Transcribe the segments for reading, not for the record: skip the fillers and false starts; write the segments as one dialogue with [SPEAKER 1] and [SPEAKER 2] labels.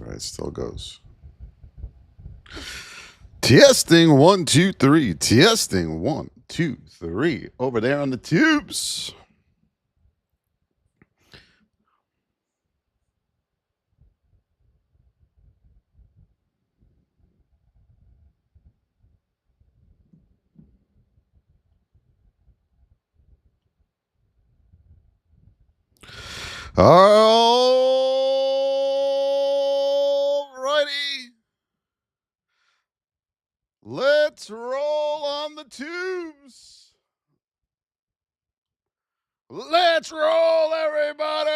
[SPEAKER 1] all right. Still goes. Testing 1, 2, 3. Testing 1, 2, 3. Over there on the tubes. All righty. Let's roll on the tubes. Let's roll, everybody.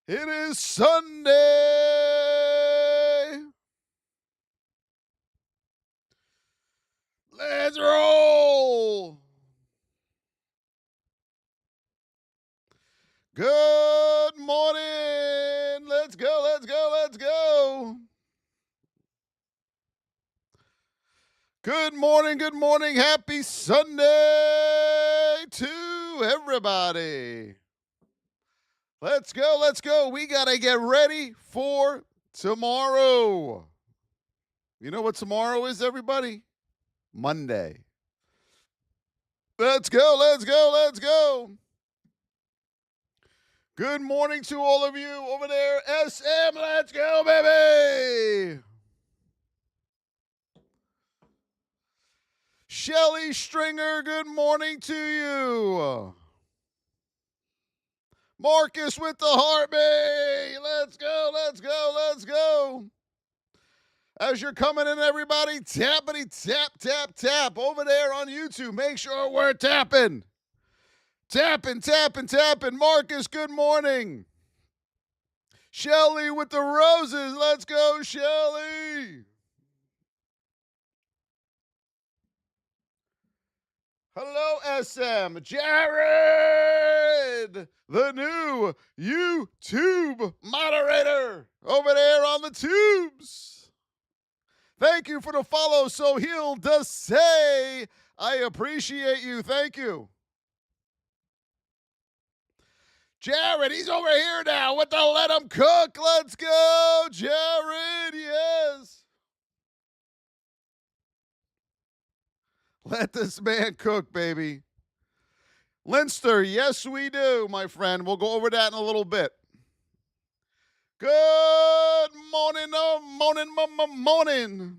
[SPEAKER 1] It is Sunday. Let's roll. Good morning. Let's go, let's go, let's go. Good morning, good morning. Happy Sunday to everybody. Let's go, let's go. We got to get ready for tomorrow. You know what tomorrow is, everybody? Monday. Let's go, let's go, let's go. Good morning to all of you over there. SM, let's go, baby. Shelly Stringer, good morning to you. Marcus with the heartbeat. Let's go, let's go, let's go. As you're coming in, everybody, tappity tap, tap, tap over there on YouTube. Make sure we're tapping. Tapping, tapping, tapping. Marcus, good morning. Shelly with the roses. Let's go, Shelly. Hello, SM. Jared, the new YouTube moderator over there on the tubes. Thank you for the follow. So he'll just say, I appreciate you. Thank you. Jared, he's over here now with the Let Him Cook. Let's go, Jared. Yes. Let this man cook, baby. Linster, yes, we do, my friend. We'll go over that in a little bit. Good morning, morning.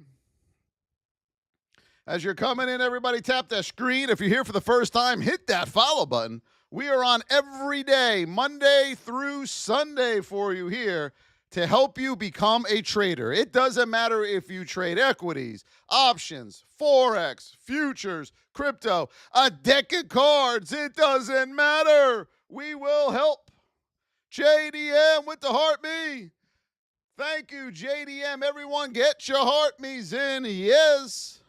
[SPEAKER 1] As you're coming in, everybody, tap that screen. If you're here for the first time, hit that follow button. We are on every day, Monday through Sunday for you here to help you become a trader. It doesn't matter if you trade equities, options, Forex, futures, crypto, a deck of cards. It doesn't matter. We will help. JDM with the heart me. Thank you, JDM. Everyone, get your heart me's in. Yes.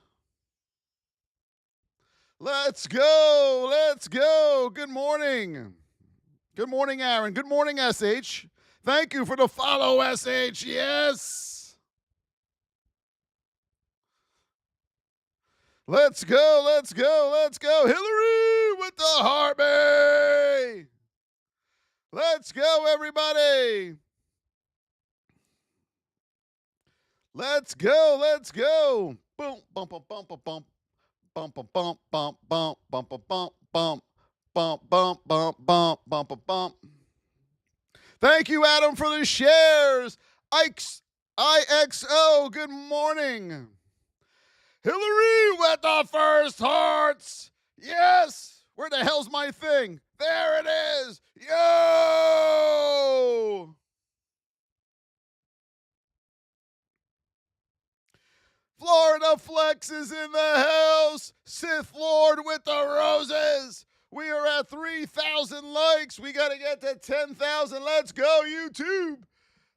[SPEAKER 1] Let's go. Let's go. Good morning. Good morning, Aaron. Good morning, SH. Thank you for the follow, SH. Yes. Let's go. Let's go. Let's go. Hillary with the heartbeat. Let's go, everybody. Let's go. Let's go. Boom, bump, bump, bump, bump, bump. Bump, bump, bump, bump, bump, bump, bump, bump, bump, bump, bump, bump, bump, bump, bump. Thank you, Adam, for the shares. IXO, good morning. Hillary with the first hearts. Yes. Where the hell's my thing? There it is. Yo. Florida Flex is in the house. Sith Lord with the roses. We are at 3,000 likes. We got to get to 10,000. Let's go, YouTube.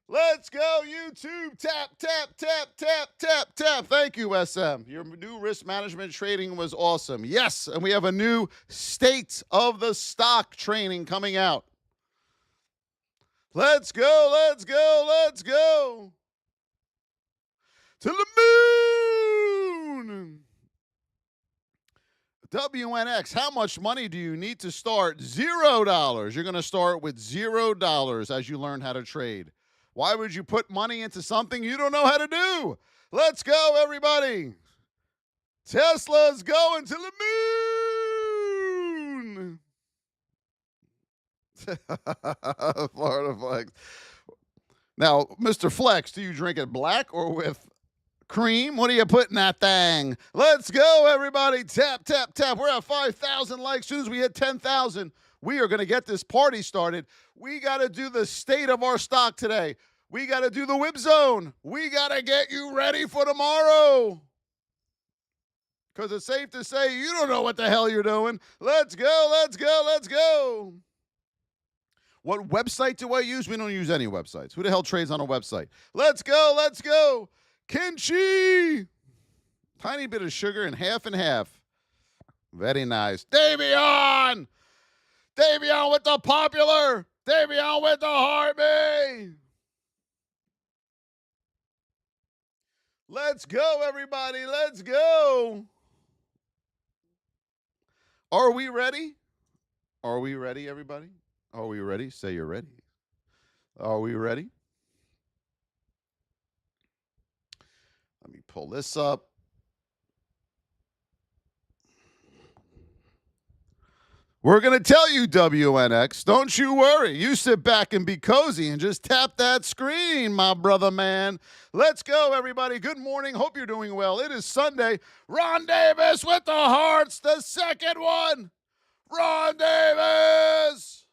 [SPEAKER 1] Let's go, YouTube. Tap, tap, tap, tap, tap, tap. Thank you, SM. Your new risk management training was awesome. Yes, and we have a new state of the stock training coming out. Let's go, let's go, let's go. To the moon. WNX, how much money do you need to start? $0. You're going to start with $0 as you learn how to trade. Why would you put money into something you don't know how to do? Let's go, everybody. Tesla's going to the moon. Florida Flex. Now, Mr. Flex, do you drink it black or with cream? What do you put in that thing? Let's go, everybody. Tap, tap, tap. We're at 5,000 likes. As soon as we hit 10,000, we are going to get this party started. We got to do the state of our stock today. We got to do the whip zone. We got to get you ready for tomorrow. Because it's safe to say you don't know what the hell you're doing. Let's go, let's go, let's go. What website do I use? We don't use any websites. Who the hell trades on a website? Let's go, let's go. Kimchi. Tiny bit of sugar and half. Very nice. Davion. Davion with the popular. Davion with the Harvey. Let's go, everybody. Let's go. Are we ready? Are we ready, everybody? Are we ready? Say you're ready. Are we ready? Let me pull this up. We're going to tell you, WNX, don't you worry. You sit back and be cozy and just tap that screen, my brother, man. Let's go, everybody. Good morning. Hope you're doing well. It is Sunday. Ron Davis with the hearts, the second one. Ron Davis.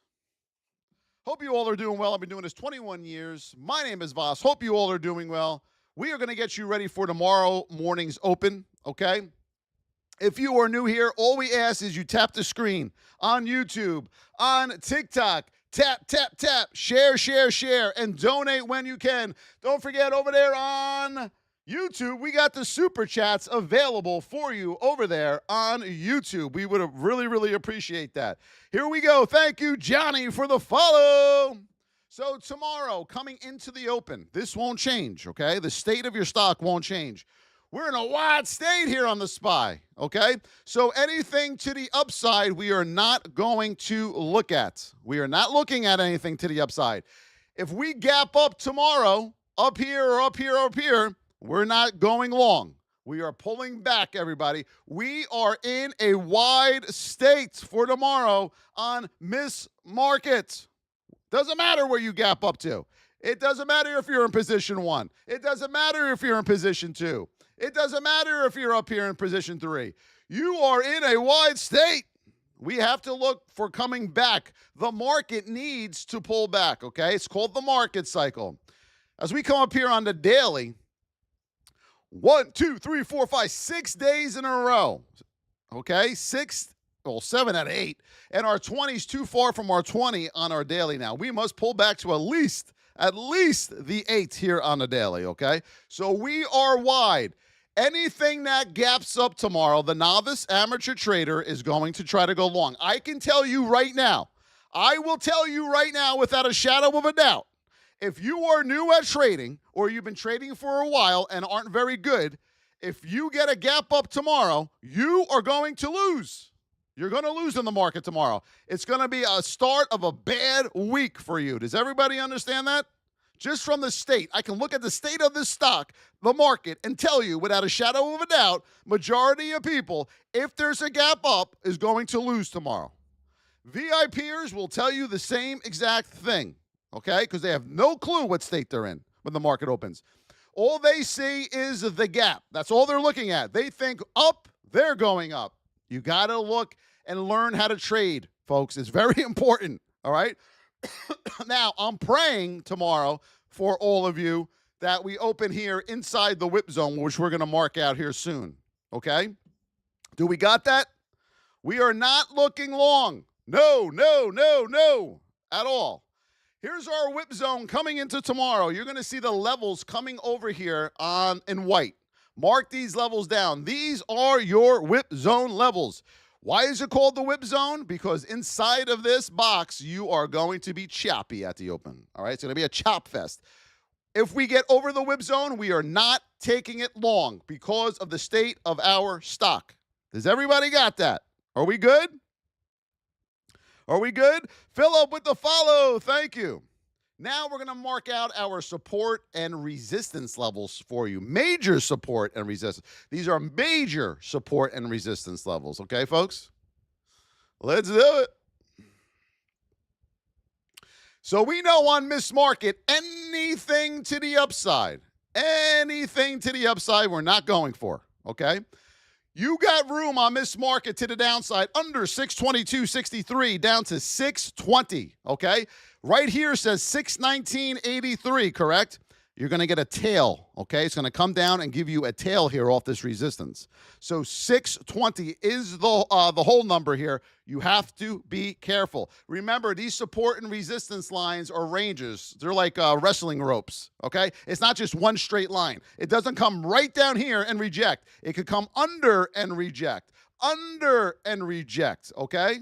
[SPEAKER 1] Hope you all are doing well. I've been doing this 21 years. My name is Voss. Hope you all are doing well. We are going to get you ready for tomorrow morning's open, okay? If you are new here, all we ask is you tap the screen on YouTube, on TikTok. Tap, tap, tap, share, share, share, and donate when you can. Don't forget, over there on YouTube, we got the super chats available for you over there on YouTube. We would really, really appreciate that. Here we go. Thank you, Johnny, for the follow. So tomorrow, coming into the open, this won't change, okay? The state of your stock won't change. We're in a wide state here on the SPY, okay? So anything to the upside, we are not going to look at. We are not looking at anything to the upside. If we gap up tomorrow, up here or up here or up here, we're not going long. We are pulling back, everybody. We are in a wide state for tomorrow on Miss Market. Doesn't matter where you gap up to. It doesn't matter if you're in position 1. It doesn't matter if you're in position 2. It doesn't matter if you're up here in position 3. You are in a wide state. We have to look for coming back. The market needs to pull back, okay? It's called the market cycle. As we come up here on the daily, 1, 2, 3, 4, 5, 6 days in a row, okay? 7 out of 8. And our 20's too far from our 20 on our daily now. We must pull back to at least the 8 here on the daily, okay? So we are wide. Anything that gaps up tomorrow, the novice amateur trader is going to try to go long. I can tell you right now, I will tell you right now without a shadow of a doubt, if you are new at trading or you've been trading for a while and aren't very good, if you get a gap up tomorrow, you are going to lose. You're going to lose in the market tomorrow. It's going to be a start of a bad week for you. Does everybody understand that? Just from the state, I can look at the state of this stock, the market, and tell you without a shadow of a doubt, majority of people, if there's a gap up, is going to lose tomorrow. VIPers will tell you the same exact thing, okay? Because they have no clue what state they're in when the market opens. All they see is the gap. That's all they're looking at. They think up, they're going up. You got to look and learn how to trade, folks. It's very important, all right? Now, I'm praying tomorrow for all of you that we open here inside the whip zone, which we're going to mark out here soon, okay? Do we got that? We are not looking long. No, at all. Here's our whip zone coming into tomorrow. You're going to see the levels coming over here in white. Mark these levels down. These are your whip zone levels. Why is it called the whip zone? Because inside of this box, you are going to be choppy at the open. All right, it's going to be a chop fest. If we get over the whip zone, we are not taking it long because of the state of our stock. Does everybody got that? Are we good? Are we good? Philip with the follow. Thank you. Now we're going to mark out our support and resistance levels for you. Major support and resistance. These are major support and resistance levels. Okay, folks? Let's do it. So we know on Miss Market, anything to the upside, we're not going for. Okay? You got room on Miss Market to the downside under 622.63 down to 620, okay? Right here says 619.83, correct? You're going to get a tail, okay? It's going to come down and give you a tail here off this resistance. So 620 is the whole number here. You have to be careful. Remember, these support and resistance lines are ranges. They're like wrestling ropes, okay? It's not just one straight line. It doesn't come right down here and reject. It could come under and reject, okay?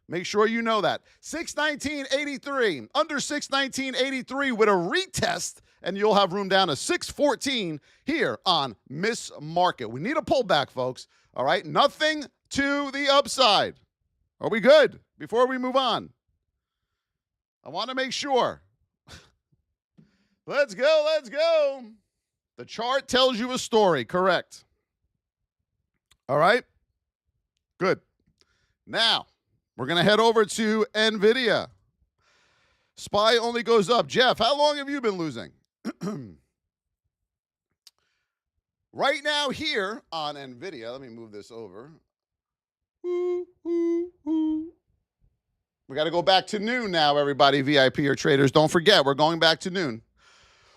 [SPEAKER 1] Make sure you know that. 619.83, under 619.83 with a retest, and you'll have room down to 614 here on Miss Market. We need a pullback, folks. All right? Nothing to the upside. Are we good? Before we move on, I want to make sure. Let's go. The chart tells you a story, correct? All right? Good. Now, we're going to head over to Nvidia. SPY only goes up. Jeff, how long have you been losing? Right now here on Nvidia, let me move this over. We got to go back to noon now, everybody, VIP or traders. Don't forget, we're going back to noon.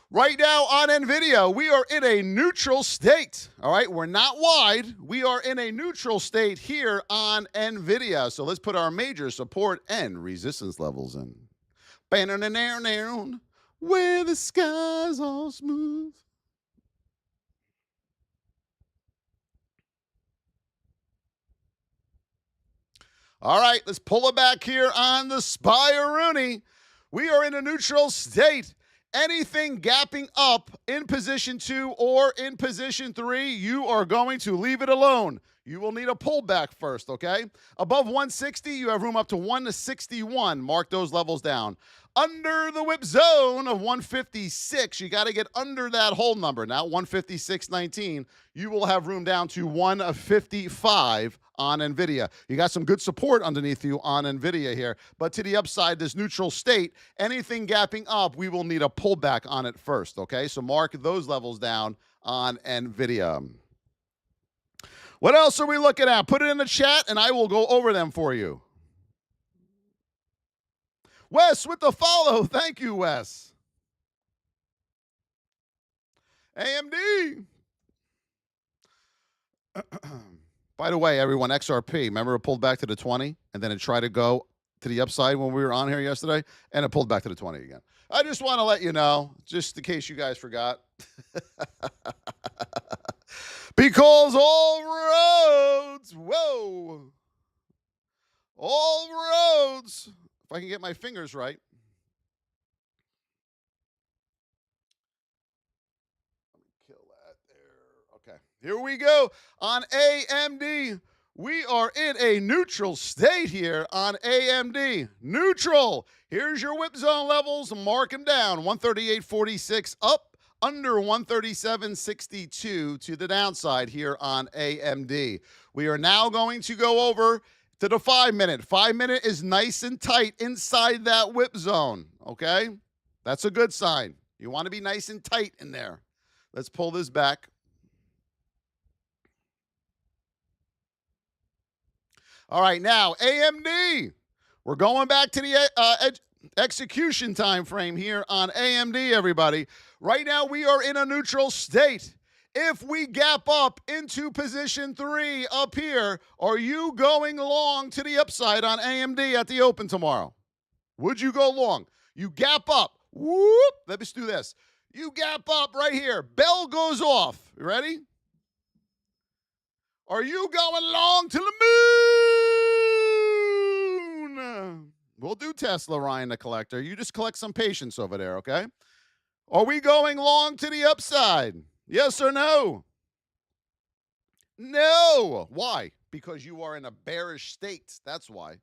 [SPEAKER 1] Right now on Nvidia, we are in a neutral state. All right, we're not wide. We are in a neutral state here on Nvidia. So let's put our major support and resistance levels in. Where the sky's all smooth. All right, let's pull it back here on the SPY-Rooney. We are in a neutral state. Anything gapping up in position 2 or in position 3, you are going to leave it alone. You will need a pullback first, okay? Above 160, you have room up to 161. Mark those levels down. Under the whip zone of 156, you got to get under that whole number. Now, 156.19, you will have room down to 155 on Nvidia. You got some good support underneath you on Nvidia here. But to the upside, this neutral state, anything gapping up, we will need a pullback on it first, okay? So mark those levels down on Nvidia. What else are we looking at? Put it in the chat, and I will go over them for you. Wes with the follow. Thank you, Wes. AMD. By the way, everyone, XRP, remember it pulled back to the 20, and then it tried to go to the upside when we were on here yesterday, and it pulled back to the 20 again. I just want to let you know, just in case you guys forgot. Because all roads, all roads, if I can get my fingers right. Let me kill that there. Okay, here we go. On AMD, we are in a neutral state here on AMD. Neutral. Here's your whip zone levels. Mark them down. 138.46 up. Under 137.62 to the downside here on AMD. We are now going to go over to the 5-minute. 5-minute is nice and tight inside that whip zone, okay? That's a good sign. You want to be nice and tight in there. Let's pull this back. All right, now AMD. We're going back to the execution time frame here on AMD, everybody. Right now, we are in a neutral state. If we gap up into position 3 up here, are you going long to the upside on AMD at the open tomorrow? Would you go long? You gap up. Whoop. Let's do this. You gap up right here. Bell goes off. You ready? Are you going long to the moon? We'll do Tesla, Ryan the Collector. You just collect some patience over there, okay? Are we going long to the upside? Yes or no? No. Why? Because you are in a bearish state. That's why.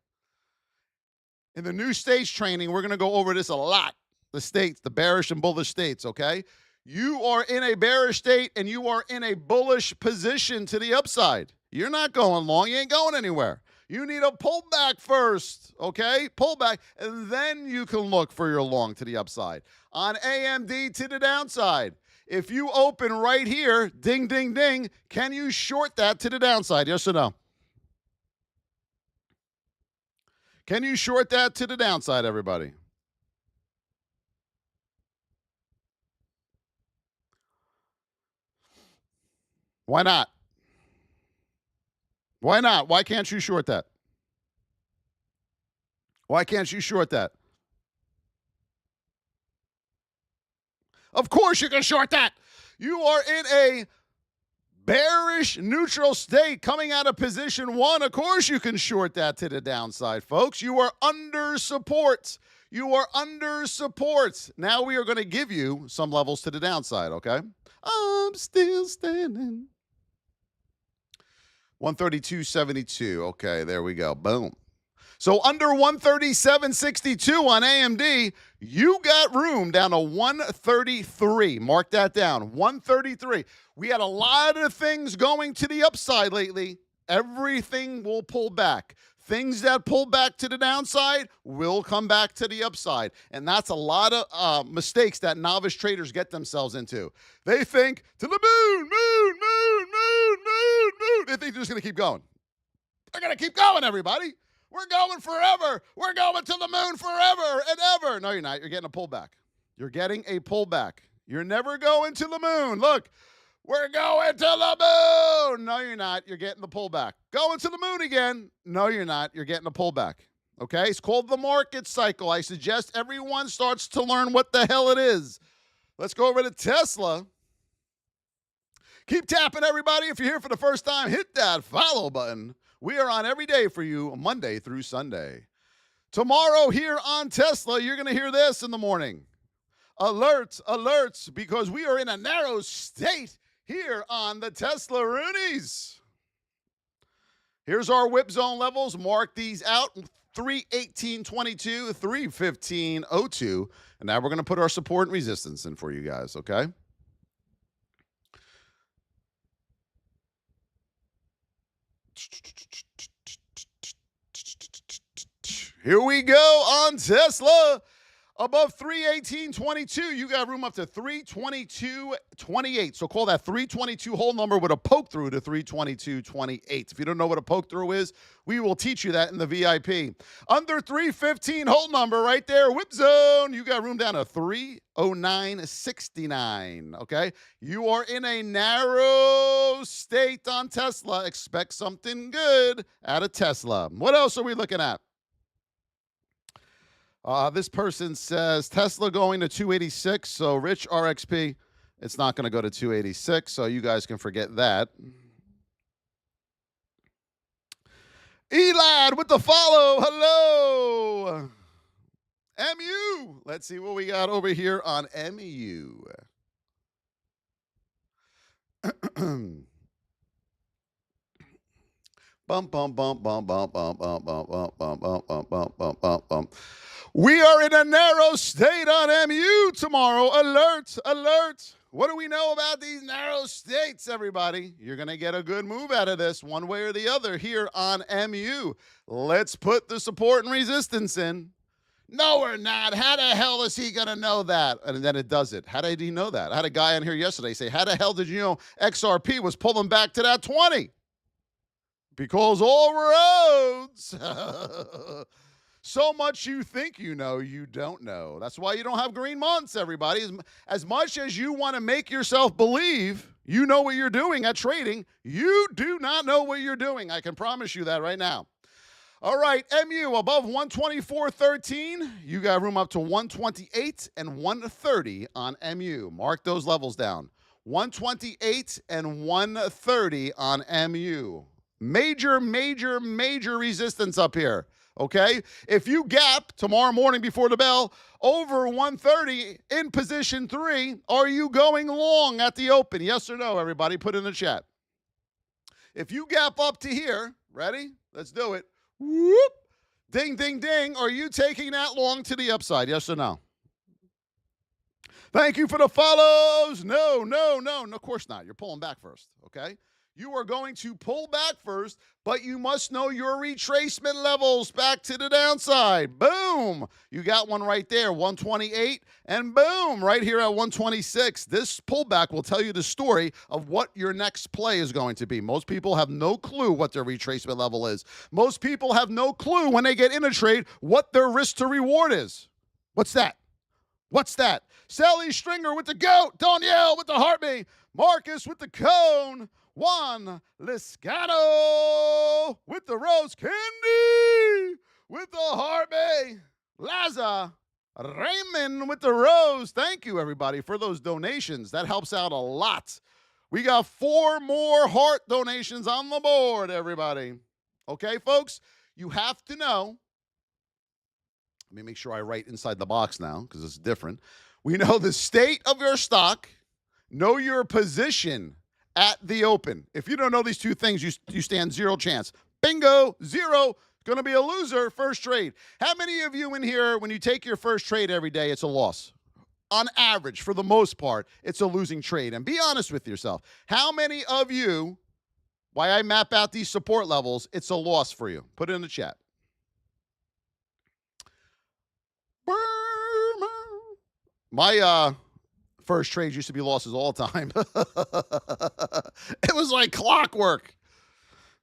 [SPEAKER 1] In the new stage training, we're going to go over this a lot. the states, the bearish and bullish states, okay? You are in a bearish state and you are in a bullish position to the upside. You're not going long. You ain't going anywhere. You need a pullback first, okay? Pullback, and then you can look for your long to the upside. On AMD to the downside, if you open right here, ding, ding, ding, can you short that to the downside? Yes or no? Can you short that to the downside, everybody? Why not? Why not? Why can't you short that? Why can't you short that? Of course you can short that. You are in a bearish neutral state coming out of position one. Of course you can short that to the downside, folks. You are under support. You are under support. Now we are going to give you some levels to the downside, okay? I'm still standing. 132.72. Okay, there we go. Boom. So under 137.62 on AMD, you got room down to 133. Mark that down. 133. We had a lot of things going to the upside lately. Everything will pull back. Things that pull back to the downside will come back to the upside. And that's a lot of mistakes that novice traders get themselves into. They think to the moon, moon, moon, moon, moon, moon. They think they're just going to keep going. They're going to keep going, everybody. We're going forever. We're going to the moon forever and ever. No, you're not. You're getting a pullback. You're getting a pullback. You're never going to the moon. Look, we're going to the moon. No, you're not. You're getting the pullback. Going to the moon again. No, you're not. You're getting a pullback. Okay? It's called the market cycle. I suggest everyone starts to learn what the hell it is. Let's go over to Tesla. Keep tapping, everybody. If you're here for the first time, hit that follow button. We are on every day for you, Monday through Sunday. Tomorrow here on Tesla, you're going to hear this in the morning. Alerts, alerts, because we are in a narrow state here on the Tesla Roonies. Here's our whip zone levels. Mark these out. 318.22, 315.02. And now we're going to put our support and resistance in for you guys, okay? Here we go on Tesla. Above 318.22, you got room up to 322.28. So call that 322 whole number with a poke through to 322.28. If you don't know what a poke through is, we will teach you that in the VIP. Under 315 whole number right there, whip zone, you got room down to 309.69. Okay? You are in a narrow state on Tesla. Expect something good out of Tesla. What else are we looking at? This person says Tesla going to 286. So Rich RXP, it's not going to go to 286. So you guys can forget that. Elad with the follow. Hello. MU. Let's see what we got over here on MU. Bump, bump, bump, bump, bump, bump, bump, bump, bump, bump, bump, bump, bump, bump, bump, bump. We are in a narrow state on MU tomorrow. Alert, alert. What do we know about these narrow states, everybody? You're going to get a good move out of this one way or the other here on MU. Let's put the support and resistance in. No, we're not. How the hell is he going to know that? And then it does it. How did he know that? I had a guy on here yesterday say, how the hell did you know XRP was pulling back to that 20? Because all roads. So much you think you know, you don't know. That's why you don't have green months, everybody. As much as you want to make yourself believe you know what you're doing at trading, you do not know what you're doing. I can promise you that right now. All right, MU above 124.13. You got room up to 128 and 130 on MU. Mark those levels down. 128 and 130 on MU. Major, major, major resistance up here. Okay? If you gap tomorrow morning before the bell over 130 in position 3, are you going long at the open? Yes or no, everybody? Put in the chat. If you gap up to here, ready? Let's do it. Whoop. Ding, ding, ding. Are you taking that long to the upside? Yes or no? Thank you for the follows. No, of course not. You're pulling back first, okay? You are going to pull back first, but you must know your retracement levels back to the downside. Boom. You got one right there, 128, and boom, right here at 126. This pullback will tell you the story of what your next play is going to be. Most people have no clue what their retracement level is. Most people have no clue when they get in a trade what their risk to reward is. What's that? What's that? Sally Stringer with the goat. Danielle with the heartbeat. Marcus with the cone. Juan Liscano with the rose candy. With the heartbeat. Laza Raymond with the rose. Thank you, everybody, for those donations. That helps out a lot. We got 4 more heart donations on the board, everybody. Okay, folks? You have to know. Let me make sure I write inside the box now because it's different. We know the state of your stock, know your position at the open. If you don't know these two things, you stand 0 chance. Bingo, 0. Going to be a loser first trade. How many of you in here, when you take your first trade every day, it's a loss? On average, for the most part, it's a losing trade. And be honest with yourself. How many of you, why I map out these support levels, it's a loss for you? Put it in the chat. My first trades used to be losses all the time. It was like clockwork.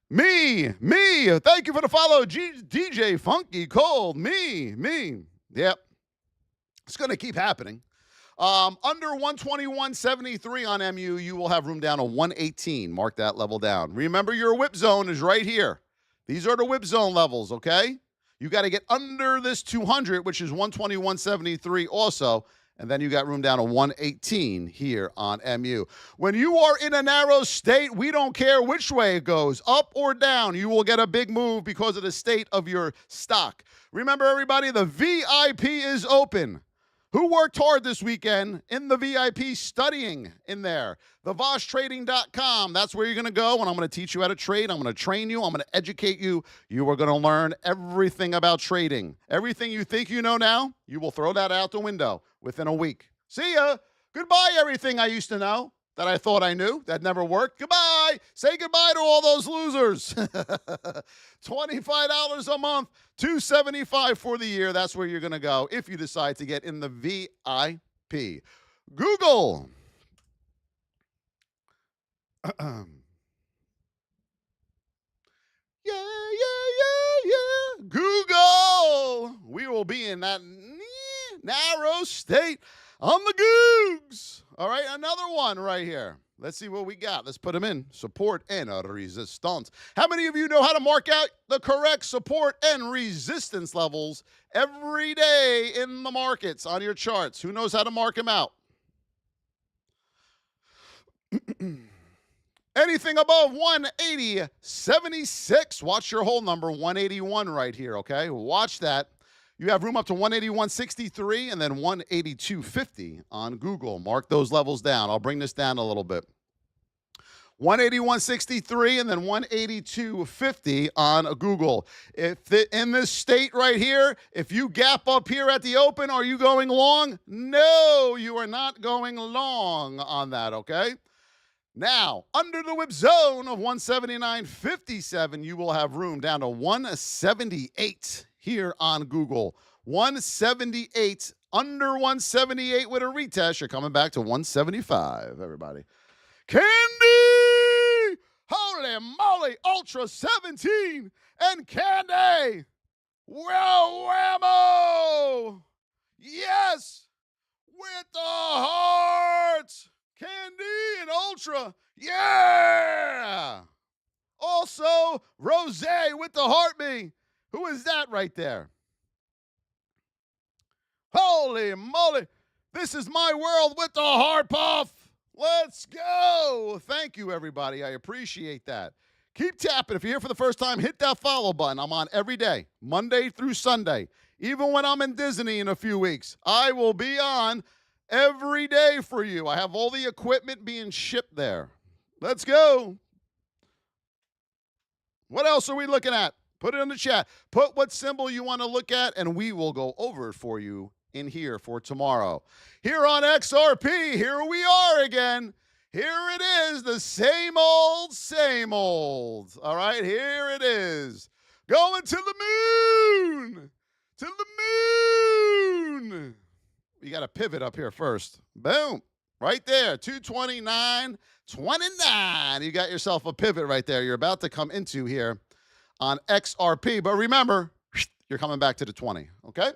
[SPEAKER 1] Me. Thank you for the follow, DJ Funky Cold. Me. Yep. It's going to keep happening. Under 121.73 on MU, you will have room down to 118. Mark that level down. Remember, your whip zone is right here. These are the whip zone levels, okay? You got to get under this 200, which is 121.73 also, and then you got room down to 118 here on MU. When you are in a narrow state, we don't care which way it goes, up or down. You will get a big move because of the state of your stock. Remember, everybody, the VIP is open. Who worked hard this weekend in the VIP studying in there? TheVossTrading.com. That's where you're going to go, and I'm going to teach you how to trade. I'm going to train you. I'm going to educate you. You are going to learn everything about trading. Everything you think you know now, you will throw that out the window within a week. See ya. Goodbye, everything I used to know that I thought I knew that never worked. Goodbye. Say goodbye to all those losers. $25 a month, $275 for the year. That's where you're going to go if you decide to get in the VIP. Google. Yeah. Google. We will be in that narrow state on the Googs. All right, another one right here. Let's see what we got. Let's put them in. Support and resistance. How many of you know how to mark out the correct support and resistance levels every day in the markets on your charts? Who knows how to mark them out? Anything above 180.76. Watch your whole number, 181 right here, okay? Watch that. You have room up to 181.63 and then 182.50 on Google. Mark those levels down. I'll bring this down a little bit. 181.63 and then 182.50 on Google. In this state right here, if you gap up here at the open, are you going long? No, you are not going long on that, okay? Now, under the whip zone of 179.57, you will have room down to 178 here on Google. 178, under 178 with a retest. You're coming back to 175, everybody. Candy! Holy moly, Ultra 17 and Candy! Whammo! Yes! With the hearts! Candy and Ultra, yeah! Also, Rose with the heartbeat. Who is that right there? Holy moly. This is my world with the heart puff. Let's go. Thank you, everybody. I appreciate that. Keep tapping. If you're here for the first time, hit that follow button. I'm on every day, Monday through Sunday. Even when I'm in Disney in a few weeks, I will be on every day for you. I have all the equipment being shipped there. Let's go. What else are we looking at? Put it in the chat. Put what symbol you want to look at, and we will go over it for you in here for tomorrow. Here on XRP, here we are again. Here it is, the same old, same old. All right, here it is. Going to the moon. To the moon. You got to pivot up here first. Boom. Right there. 229.29. You got yourself a pivot right there. You're about to come into here on XRP. But remember, you're coming back to the 20. Okay?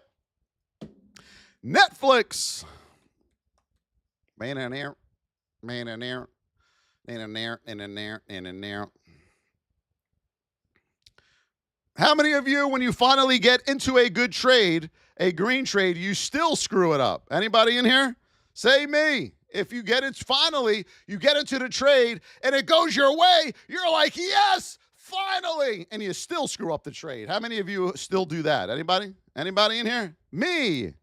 [SPEAKER 1] Netflix. Man in there. Man in there. Man in there. And in there. And in there. How many of you, when you finally get into a good trade, a green trade, you still screw it up? Anybody in here? Say me. If you get it, finally, you get into the trade and it goes your way, you're like, yes, finally, and you still screw up the trade. How many of you still do that? Anybody? Anybody in here? Me.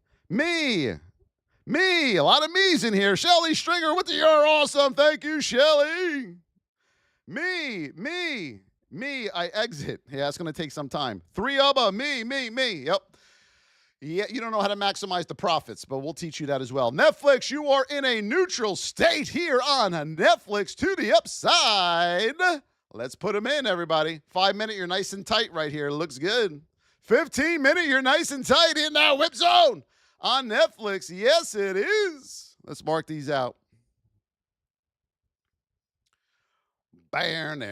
[SPEAKER 1] A lot of me's in here. Shelly Stringer with the You're Awesome. Thank you, Shelly. Me. I exit. Yeah, it's going to take some time. 3 Ubba. Me. Yep. Yeah, you don't know how to maximize the profits, but we'll teach you that as well. Netflix, you are in a neutral state here on Netflix to the upside. Let's put them in, everybody. 5-minute, you're nice and tight right here. Looks good. 15-minute, you're nice and tight in that whip zone on Netflix. Yes, it is. Let's mark these out. Little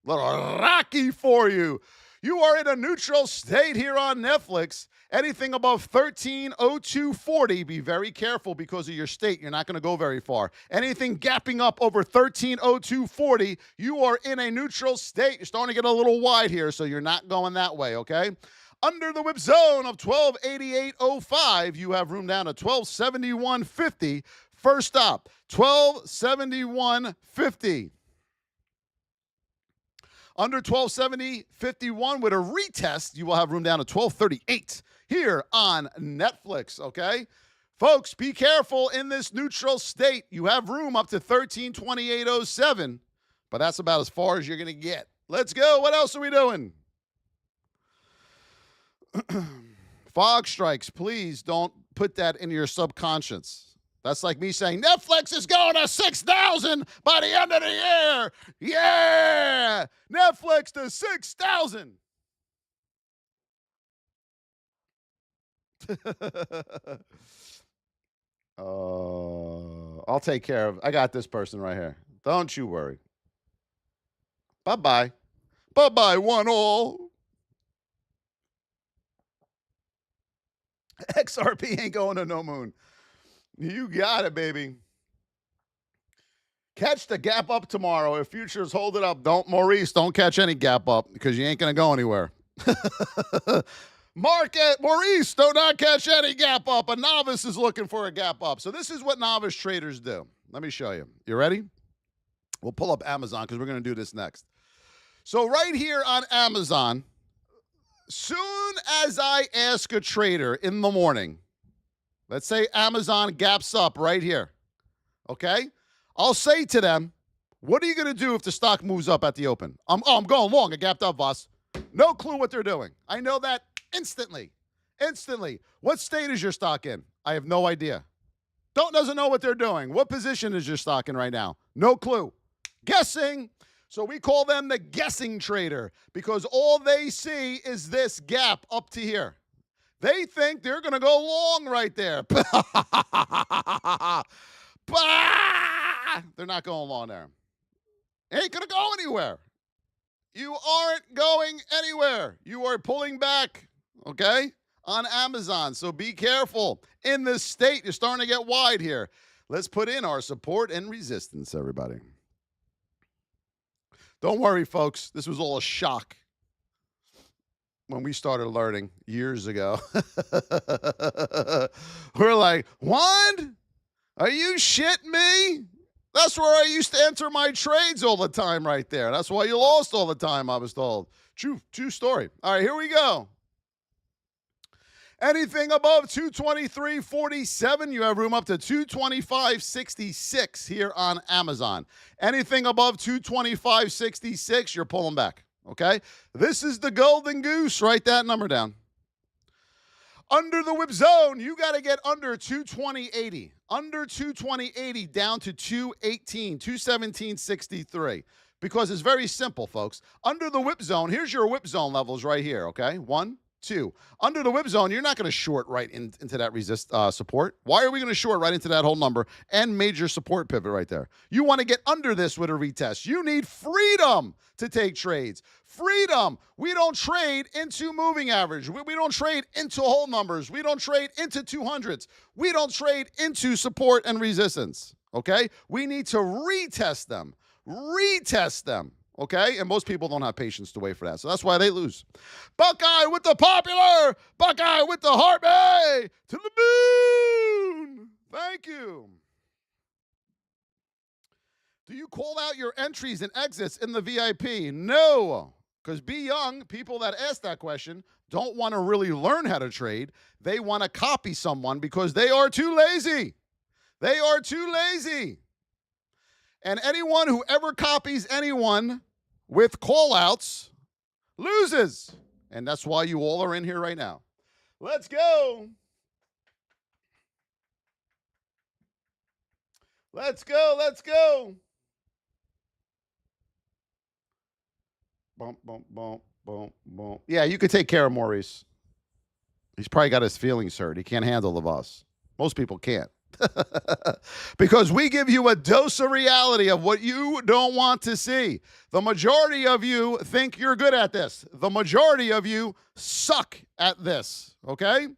[SPEAKER 1] Rocky for you. You are in a neutral state here on Netflix. Anything above 1302.40, be very careful because of your state. You're not going to go very far. Anything gapping up over 1302.40, you are in a neutral state. You're starting to get a little wide here, so you're not going that way, okay? Under the whip zone of 1288.05, you have room down to 1271.50. First stop, 1271.50. Under 1270.51 with a retest, you will have room down to 1238 here on Netflix, okay? Folks, be careful in this neutral state. You have room up to 1328.07, but that's about as far as you're going to get. Let's go. What else are we doing? Fog strikes, please don't put that in your subconscious. That's like me saying, Netflix is going to 6,000 by the end of the year. Yeah! Netflix to 6,000. I'll take care of. I got this person right here. Don't you worry. Bye-bye. Bye-bye, one all. XRP ain't going to no moon. You got it, baby. Catch the gap up tomorrow. If futures hold it up, Maurice, don't catch any gap up because you ain't going to go anywhere. Maurice, do not catch any gap up. A novice is looking for a gap up. So this is what novice traders do. Let me show you. You ready? We'll pull up Amazon because we're going to do this next. So right here on Amazon, soon as I ask a trader in the morning, let's say Amazon gaps up right here, okay? I'll say to them, what are you going to do if the stock moves up at the open? I'm going long. It gapped up, Voss. No clue what they're doing. I know that instantly. What state is your stock in? I have no idea. Doesn't know what they're doing. What position is your stock in right now? No clue. Guessing. So we call them the guessing trader because all they see is this gap up to here. They think they're going to go long right there. They're not going long there. Ain't going to go anywhere. You aren't going anywhere. You are pulling back, okay, on Amazon. So be careful. In this state, you're starting to get wide here. Let's put in our support and resistance, everybody. Don't worry, folks. This was all a shock when we started learning years ago. We're like, what? Are you shitting me? That's where I used to enter my trades all the time right there. That's why you lost all the time, I was told. True story. All right, here we go. Anything above 223.47, you have room up to 225.66 here on Amazon. Anything above 225.66, you're pulling back. Okay? This is the golden goose. Write that number down. Under the whip zone, you got to get under 220.80. Under 220.80 down to 218, 217.63. Because it's very simple, folks. Under the whip zone, here's your whip zone levels right here, okay? 1, 2. Under the whip zone, you're not going to short right into that resist support. Why are we going to short right into that whole number and major support pivot right there? You want to get under this with a retest. You need freedom to take trades. Freedom. We don't trade into moving average. We don't trade into whole numbers. We don't trade into 200s. We don't trade into support and resistance, okay? We need to retest them. Retest them. Okay? And most people don't have patience to wait for that. So that's why they lose. Buckeye with the popular. Buckeye with the Harvey. To the moon. Thank you. Do you call out your entries and exits in the VIP? No. Because be young, people that ask that question don't want to really learn how to trade. They want to copy someone because they are too lazy. They are too lazy. And anyone who ever copies anyone with call-outs loses. And that's why you all are in here right now. Let's go. Let's go. Let's go. Bump, bump, bump, bump, bump. Yeah, you could take care of Maurice. He's probably got his feelings hurt. He can't handle the Voss. Most people can't. Because we give you a dose of reality of what you don't want to see. The majority of you think you're good at this. The majority of you suck at this, okay?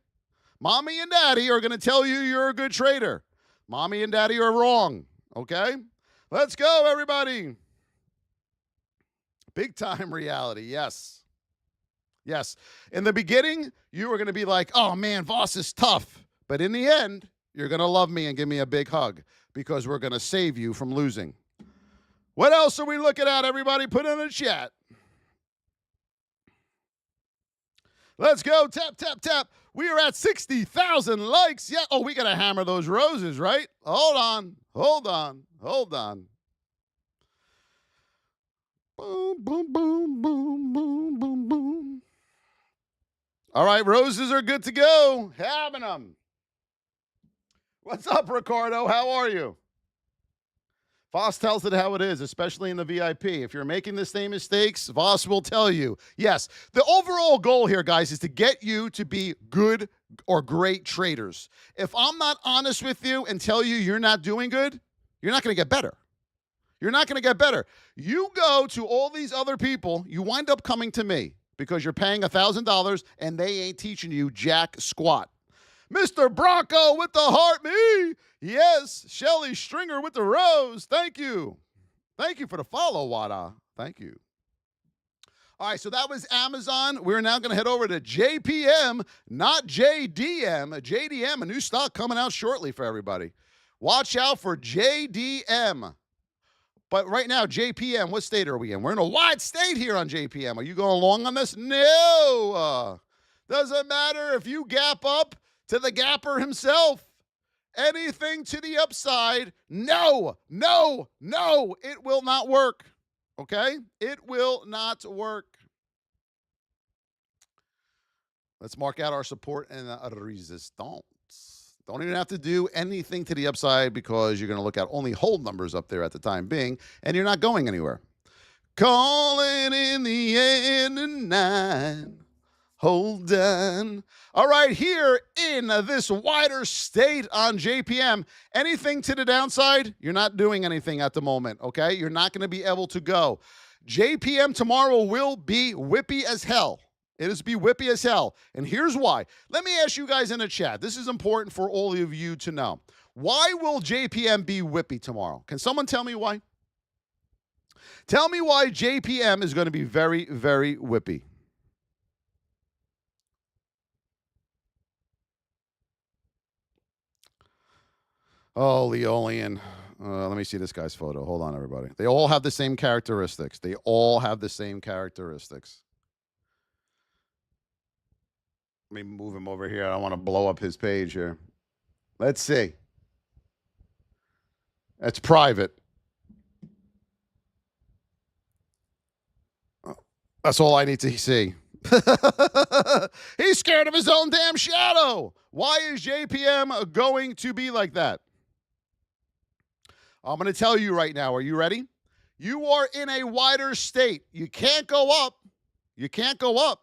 [SPEAKER 1] Mommy and daddy are going to tell you you're a good trader. Mommy and daddy are wrong, okay? Let's go, everybody. Big time reality, yes. Yes. In the beginning, you were going to be like, oh, man, Voss is tough. But in the end, you're going to love me and give me a big hug because we're going to save you from losing. What else are we looking at, everybody? Put in the chat. Let's go. Tap, tap, tap. We are at 60,000 likes. Yeah. Oh, we got to hammer those roses, right? Hold on. Hold on. Hold on. Boom, boom, boom, boom, boom, boom, boom. All right. Roses are good to go. Having them. What's up, Ricardo? How are you? Voss tells it how it is, especially in the VIP. If you're making the same mistakes, Voss will tell you. Yes, the overall goal here, guys, is to get you to be good or great traders. If I'm not honest with you and tell you you're not doing good, you're not going to get better. You're not going to get better. You go to all these other people, you wind up coming to me because you're paying $1,000 and they ain't teaching you jack squat. Mr. Bronco with the heart, me. Yes, Shelly Stringer with the rose. Thank you. Thank you for the follow, Wada. Thank you. All right, so that was Amazon. We're now going to head over to JPM, not JDM. JDM, a new stock coming out shortly for everybody. Watch out for JDM. But right now, JPM, what state are we in? We're in a wide state here on JPM. Are you going along on this? No. Doesn't matter if you gap up to the gapper himself. Anything to the upside, no, no, no, it will not work, okay? It will not work. Let's mark out our support and resistance. Don't even have to do anything to the upside because you're going to look at only hold numbers up there at the time being, and you're not going anywhere. Calling in the end of 9. Hold on. All right, here in this wider state on JPM, anything to the downside, you're not doing anything at the moment, okay? You're not going to be able to go. JPM tomorrow will be whippy as hell. It is be whippy as hell. And here's why. Let me ask you guys in the chat. This is important for all of you to know. Why will JPM be whippy tomorrow? Can someone tell me why? Tell me why JPM is going to be very, very whippy. Oh, Leolian. Let me see this guy's photo. Hold on, everybody. They all have the same characteristics. They all have the same characteristics. Let me move him over here. I don't want to blow up his page here. Let's see. That's private. That's all I need to see. He's scared of his own damn shadow. Why is JPM going to be like that? I'm going to tell you right now. Are you ready? You are in a wider state. You can't go up. You can't go up.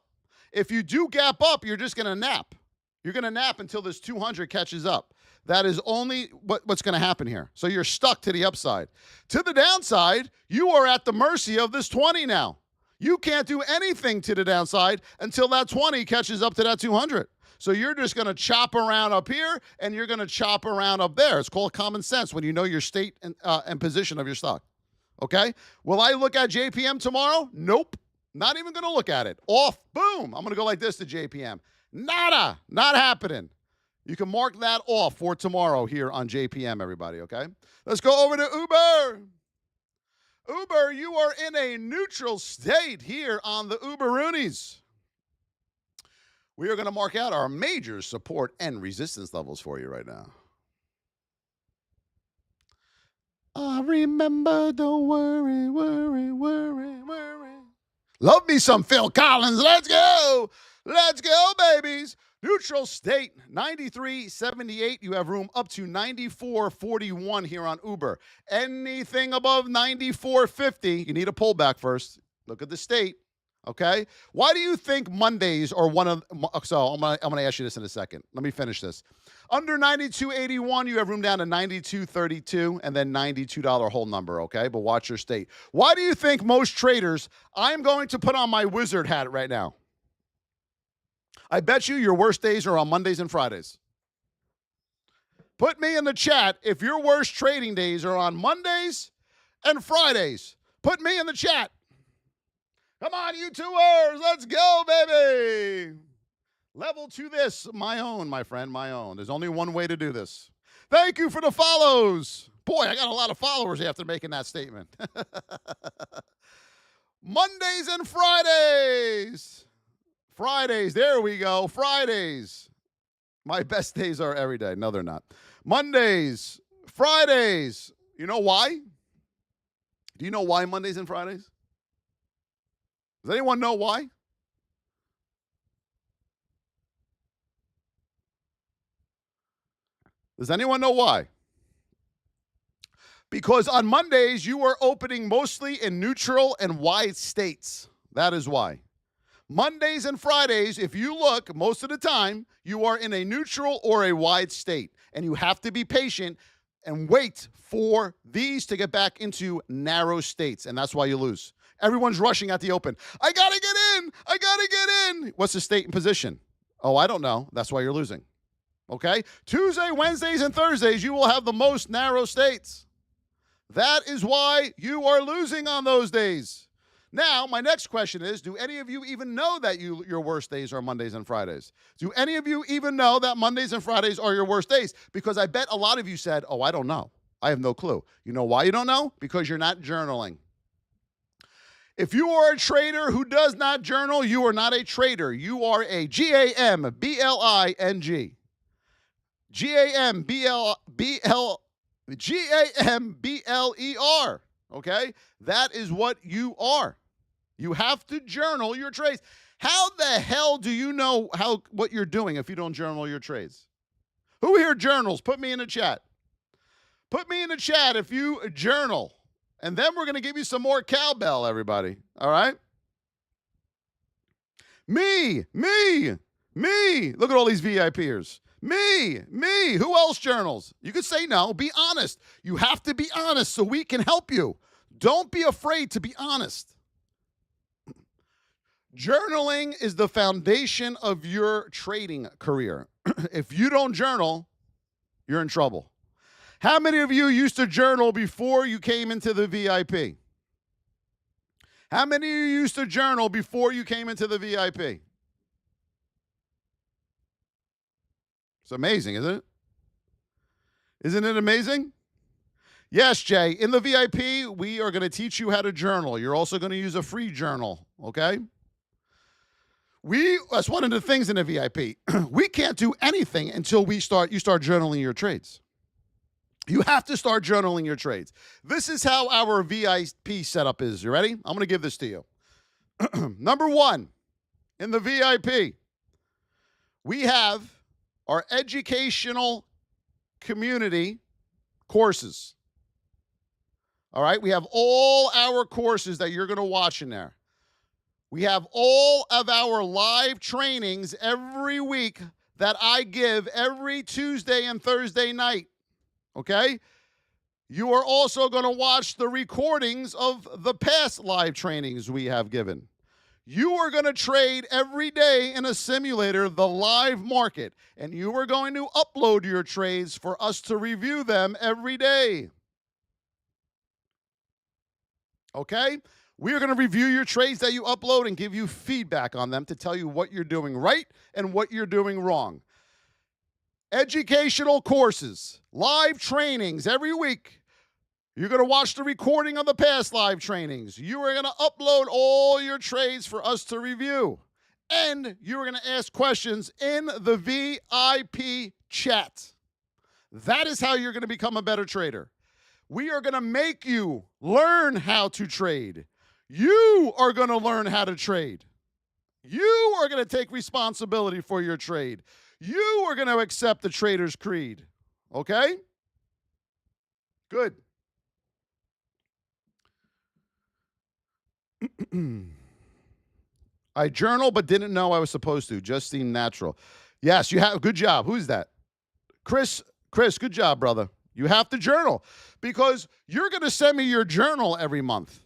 [SPEAKER 1] If you do gap up, you're just going to nap. You're going to nap until this 200 catches up. That is only what's going to happen here. So you're stuck to the upside. To the downside, you are at the mercy of this 20 now. You can't do anything to the downside until that 20 catches up to that 200. So you're just going to chop around up here, and you're going to chop around up there. It's called common sense when you know your state and position of your stock. Okay? Will I look at JPM tomorrow? Nope. Not even going to look at it. Off. Boom. I'm going to go like this to JPM. Nada. Not happening. You can mark that off for tomorrow here on JPM, everybody, okay? Let's go over to Uber. Uber, you are in a neutral state here on the Uberoonies. We are going to mark out our major support and resistance levels for you right now. I remember, don't worry, worry, worry, worry. Love me some Phil Collins. Let's go. Let's go, babies. Neutral state, 93.78. You have room up to 94.41 here on Uber. Anything above 94.50, you need a pullback first. Look at the state, okay? Why do you think Mondays are one of – so I'm gonna ask you this in a second. Let me finish this. Under 92.81, you have room down to 92.32 and then $92 whole number, okay? But watch your state. Why do you think most traders – I'm going to put on my wizard hat right now. I bet you your worst days are on Mondays and Fridays. Put me in the chat if your worst trading days are on Mondays and Fridays. Put me in the chat. Come on, YouTubers. Let's go, baby. Level to this. My own, my friend, my own. There's only one way to do this. Thank you for the follows. Boy, I got a lot of followers after making that statement. Mondays and Fridays. Fridays, there we go. Fridays. My best days are every day. No, they're not. Mondays, Fridays. You know why? Do you know why Mondays and Fridays? Does anyone know why? Does anyone know why? Because on Mondays, you are opening mostly in neutral and wide states. That is why. Mondays and Fridays, if you look, most of the time, you are in a neutral or a wide state. And you have to be patient and wait for these to get back into narrow states. And that's why you lose. Everyone's rushing at the open. I got to get in. I got to get in. What's the state and position? Oh, I don't know. That's why you're losing. Okay? Tuesday, Wednesdays, and Thursdays, you will have the most narrow states. That is why you are losing on those days. Now, my next question is, do any of you even know that your worst days are Mondays and Fridays? Do any of you even know that Mondays and Fridays are your worst days? Because I bet a lot of you said, oh, I don't know. I have no clue. You know why you don't know? Because you're not journaling. If you are a trader who does not journal, you are not a trader. You are a G-A-M-B-L-I-N-G. G-A-M-B-L-E-R. Okay? That is what you are. You have to journal your trades. How the hell do you know what you're doing if you don't journal your trades? Who here journals? Put me in the chat. Put me in the chat if you journal. And then we're going to give you some more cowbell, everybody. All right? Me. Look at all these VIPers. Me. Who else journals? You could say no. Be honest. You have to be honest so we can help you. Don't be afraid to be honest. Journaling is the foundation of your trading career. If you don't journal, you're in trouble. How many of you used to journal before you came into the VIP? How many of you used to journal before you came into the VIP? It's amazing, isn't it? Isn't it amazing? Yes, Jay. In the VIP, we are going to teach you how to journal. You're also going to use a free journal, okay? That's one of the things in the VIP. We can't do anything until you start journaling your trades. You have to start journaling your trades. This is how our VIP setup is. You ready? I'm going to give this to you. Number one, in the VIP, we have our educational community courses. All right, we have all our courses that you're going to watch in there. We have all of our live trainings every week that I give every Tuesday and Thursday night. Okay? You are also going to watch the recordings of the past live trainings we have given. You are going to trade every day in a simulator, the live market, and you are going to upload your trades for us to review them every day. Okay? We are going to review your trades that you upload and give you feedback on them to tell you what you're doing right and what you're doing wrong. Educational courses, live trainings every week. You're going to watch the recording of the past live trainings. You are going to upload all your trades for us to review. And you are going to ask questions in the VIP chat. That is how you're going to become a better trader. We are going to make you learn how to trade. You are going to learn how to trade. You are going to take responsibility for your trade. You are going to accept the trader's creed. Okay? Good. I journal but didn't know I was supposed to. Just seemed natural. Yes, you have. Good job. Who's that? Chris, good job, brother. You have to journal because you're going to send me your journal every month,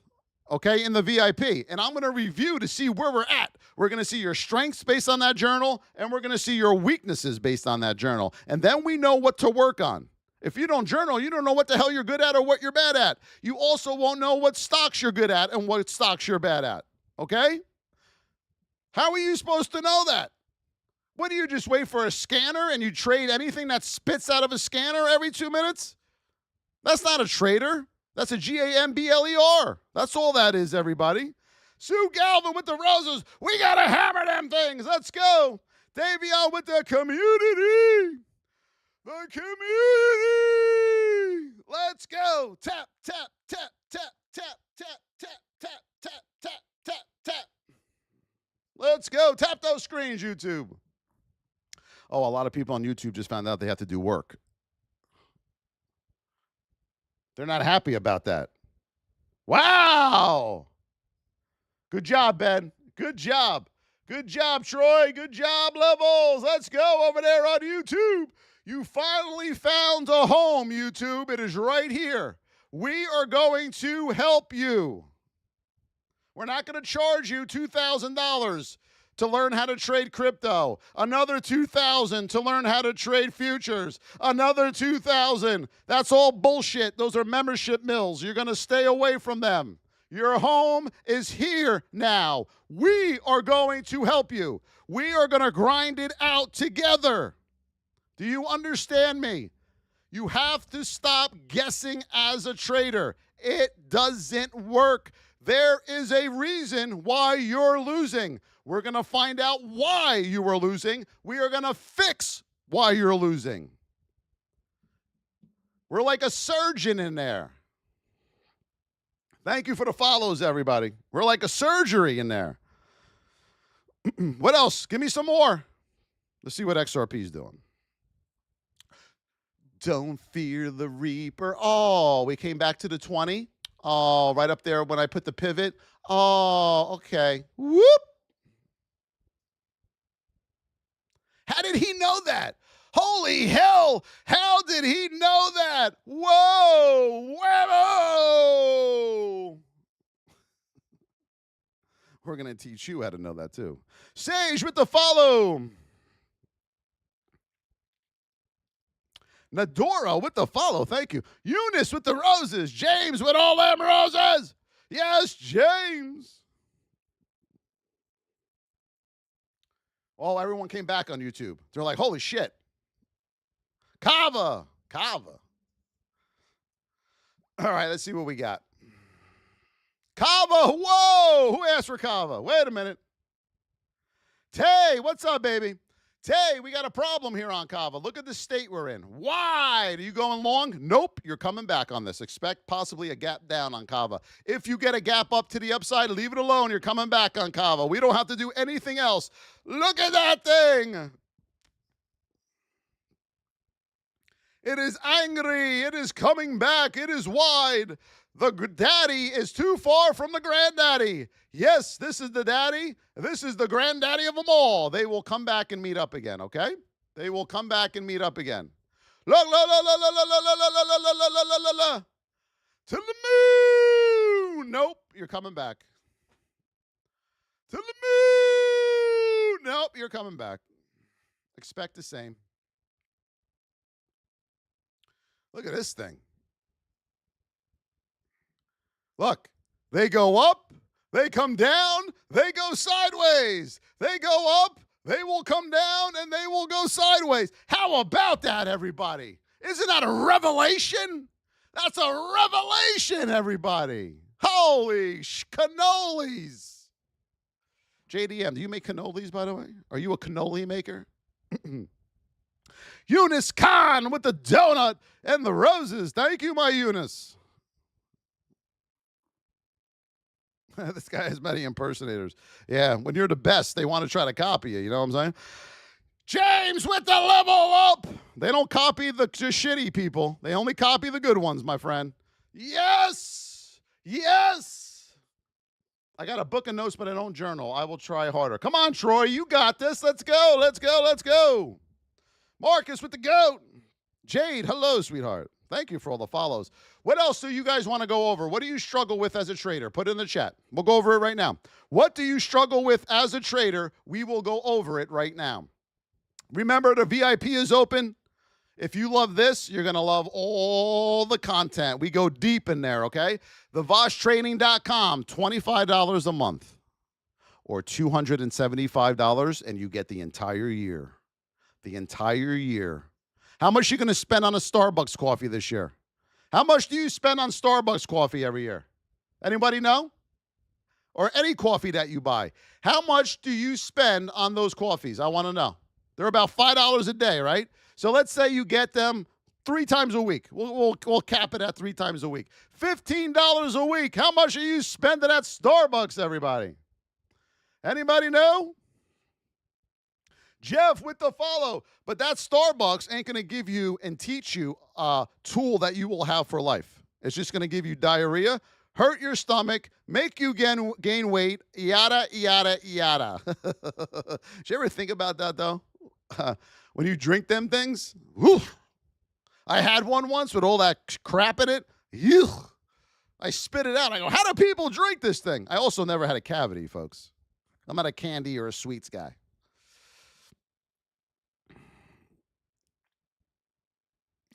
[SPEAKER 1] okay, in the VIP, and I'm going to review to see where we're at. We're going to see your strengths based on that journal, and we're going to see your weaknesses based on that journal, and then we know what to work on. If you don't journal, you don't know what the hell you're good at or what you're bad at. You also won't know what stocks you're good at and what stocks you're bad at, okay? How are you supposed to know that? What, do you just wait for a scanner and you trade anything that spits out of a scanner every 2 minutes? That's not a trader. That's a GAMBLER. That's all that is, everybody. Sue Galvin with the roses. We got to hammer them things. Let's go. Davion with the community. The community. Let's go. Tap, tap, tap, tap, tap, tap, tap, tap, tap, tap, tap, tap. Let's go. Tap those screens, YouTube. Oh, a lot of people on YouTube just found out they have to do work. They're not happy about that. Wow. Good job, Ben. Good job. Good job, Troy. Good job, Levels. Let's go over there on YouTube. You finally found a home, YouTube. It is right here. We are going to help you. We're not going to charge you $2,000 to learn how to trade crypto, another $2,000 to learn how to trade futures, another $2,000. That's all bullshit. Those are membership mills. You're going to stay away from them. Your home is here now. We are going to help you. We are going to grind it out together. Do you understand me? You have to stop guessing as a trader. It doesn't work. There is a reason why you're losing. We're going to find out why you are losing. We are going to fix why you're losing. We're like a surgeon in there. Thank you for the follows, everybody. We're like a surgery in there. What else? Give me some more. Let's see what XRP is doing. Don't fear the reaper. Oh, we came back to the 20. Oh, right up there when I put the pivot. Oh, okay. Whoop. How did he know that? Holy hell. How did he know that? Whoa. Whoa. We're going to teach you how to know that too. Sage with the follow. Nadora with the follow. Thank you. Eunice with the roses. James with all them roses. Yes, James. Oh, everyone came back on YouTube. They're like, holy shit. Kava. All right, let's see what we got. Kava. Whoa. Who asked for Kava? Wait a minute. Tay, what's up, baby? Tay, we got a problem here on Kava. Look at the state we're in. Wide. Are you going long? Nope. You're coming back on this. Expect possibly a gap down on Kava. If you get a gap up to the upside, leave it alone. You're coming back on Kava. We don't have to do anything else. Look at that thing. It is angry. It is coming back. It is wide. The daddy is too far from the granddaddy. Yes, this is the daddy. This is the granddaddy of them all. They will come back and meet up again, okay? They will come back and meet up again. La la la la la la la la la la la la la la la. To the moon. Nope, you're coming back. To the moon. Nope, you're coming back. Expect the same. Look at this thing. Look, they go up, they come down, they go sideways. They go up, they will come down, and they will go sideways. How about that, everybody? Isn't that a revelation? That's a revelation, everybody. Holy cannolis. JDM, do you make cannolis, by the way? Are you a cannoli maker? Eunice Khan with the donut and the roses. Thank you, my Eunice. This guy has many impersonators. Yeah, when you're the best, they want to try to copy you. You know what I'm saying? James with the level up. They don't copy the shitty people. They only copy the good ones, my friend. Yes. Yes. I got a book of notes, but I don't journal. I will try harder. Come on, Troy. You got this. Let's go. Let's go. Let's go. Marcus with the goat. Jade, hello, sweetheart. Thank you for all the follows. What else do you guys want to go over? What do you struggle with as a trader? Put it in the chat. We'll go over it right now. What do you struggle with as a trader? We will go over it right now. Remember, the VIP is open. If you love this, you're going to love all the content. We go deep in there, okay? TheVossTrading.com, $25 a month or $275, and you get the entire year. The entire year. How much are you going to spend on a Starbucks coffee this year? How much do you spend on Starbucks coffee every year? Anybody know? Or any coffee that you buy. How much do you spend on those coffees? I want to know. They're about $5 a day, right? So let's say you get them 3 times a week. We'll cap it at 3 times a week. $15 a week. How much are you spending at Starbucks, everybody? Anybody know? Jeff with the follow. But that Starbucks ain't going to give you and teach you a tool that you will have for life. It's just going to give you diarrhea, hurt your stomach, make you gain weight, yada, yada, yada. Did you ever think about that, though? When you drink them things, whew, I had one once with all that crap in it. Ew, I spit it out. I go, how do people drink this thing? I also never had a cavity, folks. I'm not a candy or a sweets guy.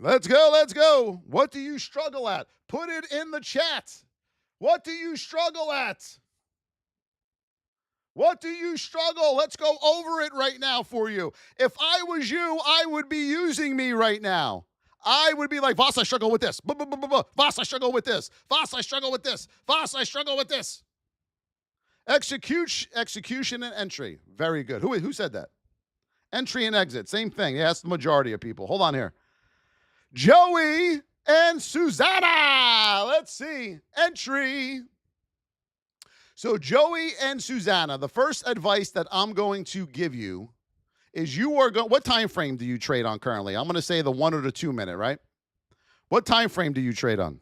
[SPEAKER 1] Let's go, let's go. What do you struggle at? Put it in the chat. What do you struggle at? What do you struggle? Let's go over it right now for you. If I was you, I would be using me right now. I would be like, Voss, I struggle with this. Voss, I struggle with this. Voss, I struggle with this. Voss, I struggle with this. Execution and entry. Very good. Who said that? Entry and exit. Same thing. Yeah, that's the majority of people. Hold on here. Joey and Susanna. Let's see. Entry. So Joey and Susanna, the first advice that I'm going to give you is you are going, what time frame do you trade on currently? I'm going to say the 1 or the 2 minute, right? What time frame do you trade on?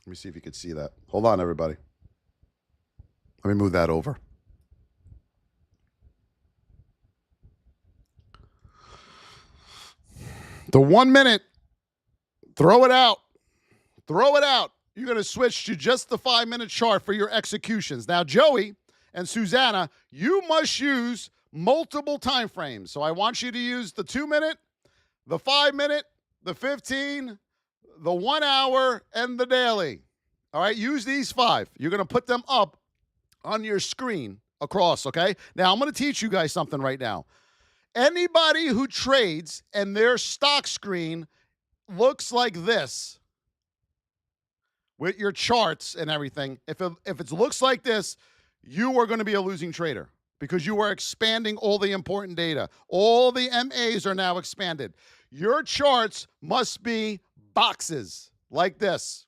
[SPEAKER 1] Let me see if you could see that. Hold on, everybody. Let me move that over. The 1 minute, throw it out. Throw it out. You're going to switch to just the 5 minute chart for your executions. Now, Joey and Susanna, you must use multiple time frames. So I want you to use the 2 minute, the 5 minute, the 15, the 1 hour, and the daily. All right, use these 5. You're going to put them up on your screen across, okay? Now, I'm going to teach you guys something right now. Anybody who trades and their stock screen looks like this with your charts and everything, if it looks like this, you are going to be a losing trader because you are expanding all the important data. All the MAs are now expanded. Your charts must be boxes like this.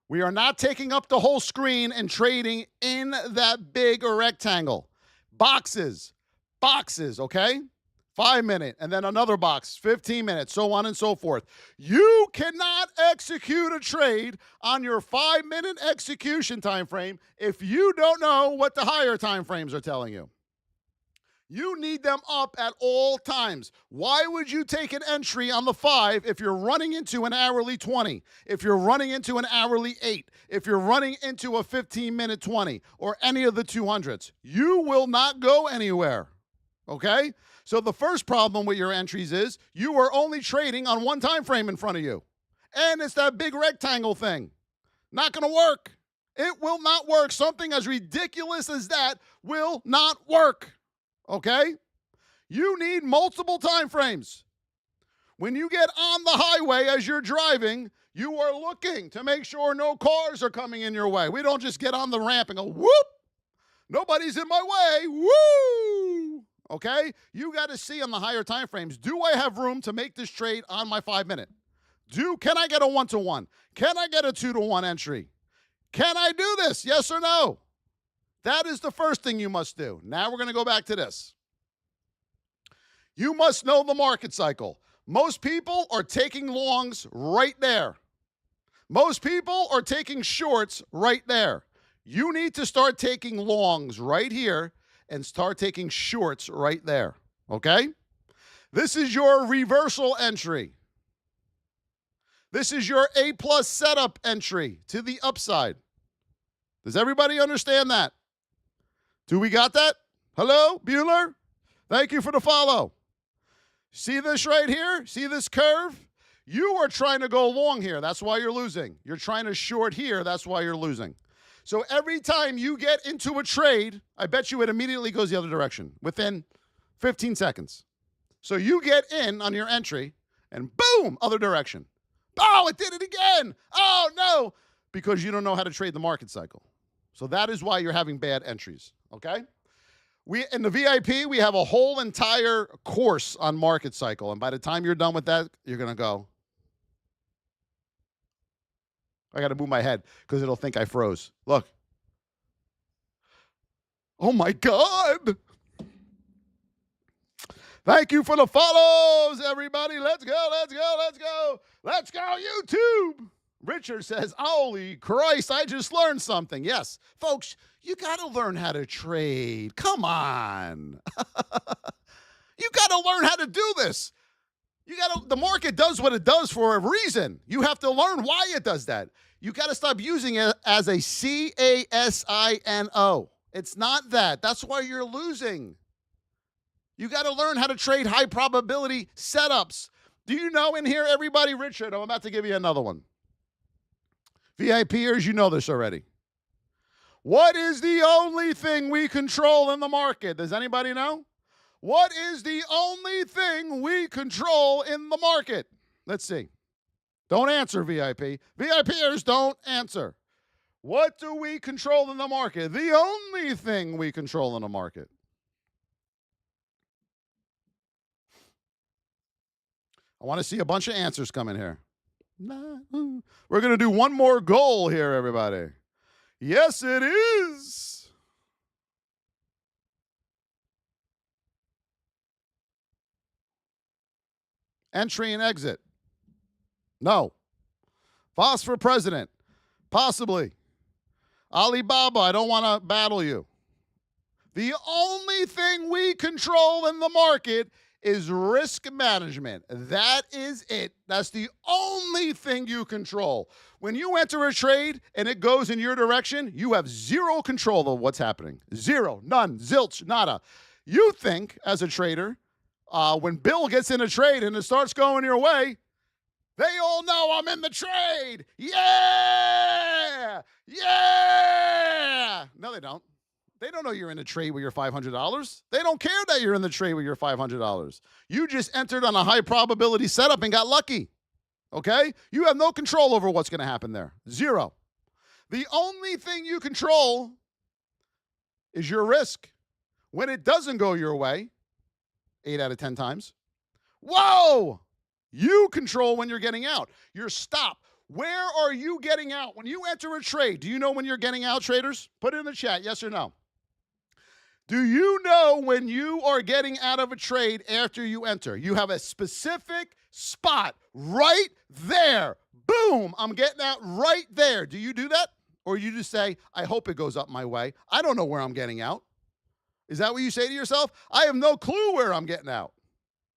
[SPEAKER 1] We are not taking up the whole screen and trading in that big rectangle. Boxes, okay? 5 minute, and then another box, 15 minutes, so on and so forth. You cannot execute a trade on your 5-minute execution time frame if you don't know what the higher time frames are telling you. You need them up at all times. Why would you take an entry on the 5 if you're running into an hourly 20, if you're running into an hourly 8, if you're running into a 15-minute 20, or any of the 200s? You will not go anywhere, okay? So the first problem with your entries is you are only trading on one time frame in front of you. And it's that big rectangle thing. Not going to work. It will not work. Something as ridiculous as that will not work. Okay? You need multiple time frames. When you get on the highway as you're driving, you are looking to make sure no cars are coming in your way. We don't just get on the ramp and go, whoop, nobody's in my way, woo! Okay? You got to see on the higher time frames, do I have room to make this trade on my 5-minute? Can I get a 1-to-1? Can I get a 2-to-1 entry? Can I do this? Yes or no? That is the first thing you must do. Now we're going to go back to this. You must know the market cycle. Most people are taking longs right there. Most people are taking shorts right there. You need to start taking longs right here and start taking shorts right there, okay? This is your reversal entry. This is your A+ setup entry to the upside. Does everybody understand that? Do we got that? Hello, Bueller? Thank you for the follow. See this right here? See this curve? You are trying to go long here. That's why you're losing. You're trying to short here. That's why you're losing. So every time you get into a trade, I bet you it immediately goes the other direction within 15 seconds. So you get in on your entry and boom, other direction. Oh, it did it again. Oh, no, because you don't know how to trade the market cycle. So that is why you're having bad entries, okay? In the VIP, we have a whole entire course on market cycle. And by the time you're done with that, you're going to go, I got to move my head because it'll think I froze. Look. Oh, my God. Thank you for the follows, everybody. Let's go, let's go, let's go. Let's go, YouTube. Richard says, holy Christ, I just learned something. Yes, folks, you got to learn how to trade. Come on. You got to learn how to do this. The market does what it does for a reason. You have to learn why it does that. You got to stop using it as a CASINO. It's not that. That's why you're losing. You got to learn how to trade high probability setups. Do you know in here, everybody, Richard, I'm about to give you another one. VIPers, you know this already. What is the only thing we control in the market? Does anybody know? What is the only thing we control in the market? Let's see. Don't answer, VIP. VIPers, don't answer. What do we control in the market? The only thing we control in the market. I want to see a bunch of answers come in here. We're going to do one more goal here, everybody. Yes, it is. Entry and exit. No. Voss for president. Possibly. Alibaba, I don't want to battle you. The only thing we control in the market is risk management. That is it. That's the only thing you control. When you enter a trade and it goes in your direction, you have zero control of what's happening. Zero, none, zilch, nada. You think, as a trader, when Bill gets in a trade and it starts going your way, they all know I'm in the trade. Yeah! Yeah! No, they don't. They don't know you're in a trade with your $500. They don't care that you're in the trade with your $500. You just entered on a high probability setup and got lucky. Okay? You have no control over what's going to happen there. Zero. The only thing you control is your risk. When it doesn't go your way, 8 out of 10 times, whoa! You control when you're getting out. Your stop. Where are you getting out? When you enter a trade, do you know when you're getting out, traders? Put it in the chat, yes or no. Do you know when you are getting out of a trade after you enter? You have a specific spot right there. Boom, I'm getting out right there. Do you do that? Or you just say, I hope it goes up my way. I don't know where I'm getting out. Is that what you say to yourself? I have no clue where I'm getting out.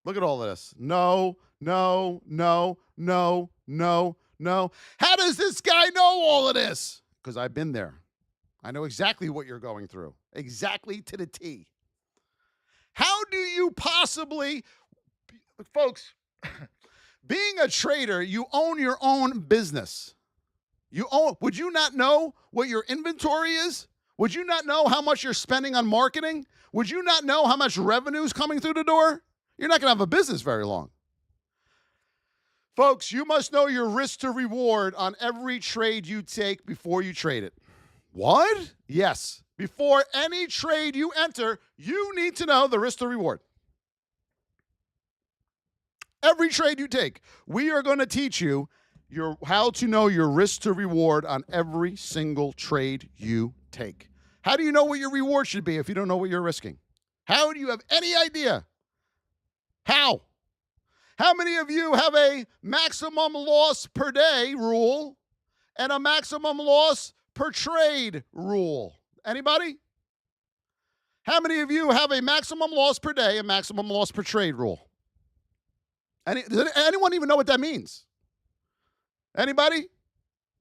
[SPEAKER 1] Look at all this. No, no, no, no, no, no. How does this guy know all of this? Because I've been there. I know exactly what you're going through. Exactly to the T. How do you possibly, folks, being a trader, you own your own business. Would you not know what your inventory is? Would you not know how much you're spending on marketing? Would you not know how much revenue is coming through the door? You're not going to have a business very long. Folks, you must know your risk to reward on every trade you take before you trade it. What? Yes. Before any trade you enter, you need to know the risk to reward. Every trade you take, we are going to teach you how to know your risk to reward on every single trade you take. How do you know what your reward should be if you don't know what you're risking? How do you have any idea? How? How many of you have a maximum loss per day rule and a maximum loss per trade rule? Anybody? How many of you have a maximum loss per day and maximum loss per trade rule? Does anyone even know what that means? Anybody?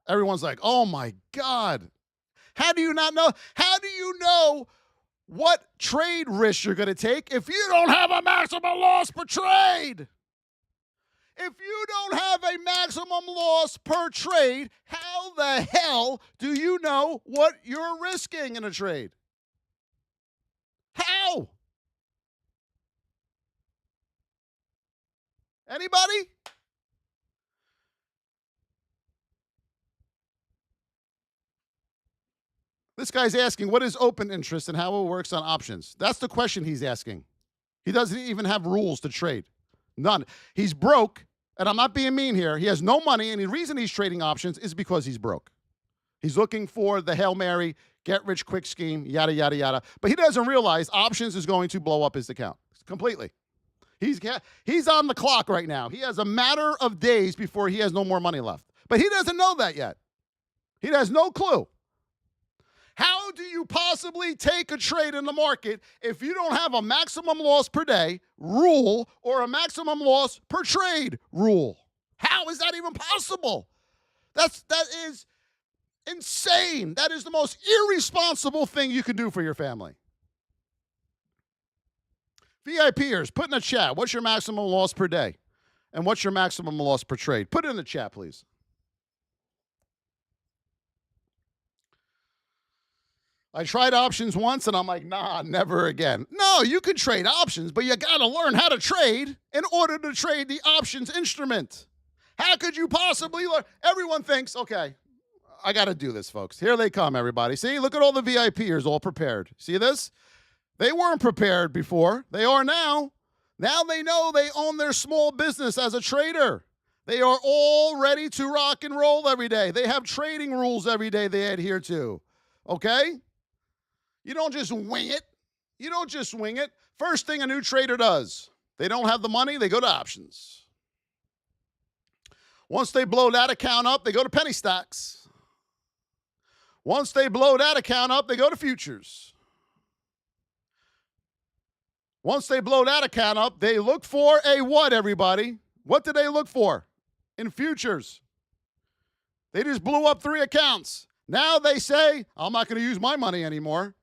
[SPEAKER 1] Everyone's like, oh my God. How do you not know? How do you know what trade risk you're going to take if you don't have a maximum loss per trade? If you don't have a maximum loss per trade, how the hell do you know what you're risking in a trade? How? Anybody? This guy's asking, what is open interest and how it works on options? That's the question he's asking. He doesn't even have rules to trade. None. He's broke, and I'm not being mean here. He has no money, and the reason he's trading options is because he's broke. He's looking for the Hail Mary, get-rich-quick scheme, yada, yada, yada. But he doesn't realize options is going to blow up his account completely. He's on the clock right now. He has a matter of days before he has no more money left. But he doesn't know that yet. He has no clue. How do you possibly take a trade in the market if you don't have a maximum loss per day rule or a maximum loss per trade rule? How is that even possible? That is insane. That is the most irresponsible thing you can do for your family. VIPers, put in the chat, what's your maximum loss per day? And what's your maximum loss per trade? Put it in the chat, please. I tried options once, and I'm like, nah, never again. No, you can trade options, but you got to learn how to trade in order to trade the options instrument. How could you possibly learn? Everyone thinks, okay, I got to do this, folks. Here they come, everybody. See, look at all the VIPers all prepared. See this? They weren't prepared before. They are now. Now they know they own their small business as a trader. They are all ready to rock and roll every day. They have trading rules every day they adhere to. Okay? You don't just wing it. You don't just wing it. First thing a new trader does, they don't have the money, they go to options. Once they blow that account up, they go to penny stocks. Once they blow that account up, they go to futures. Once they blow that account up, they look for a what, everybody? What do they look for in futures? They just blew up 3 accounts. Now they say, I'm not going to use my money anymore.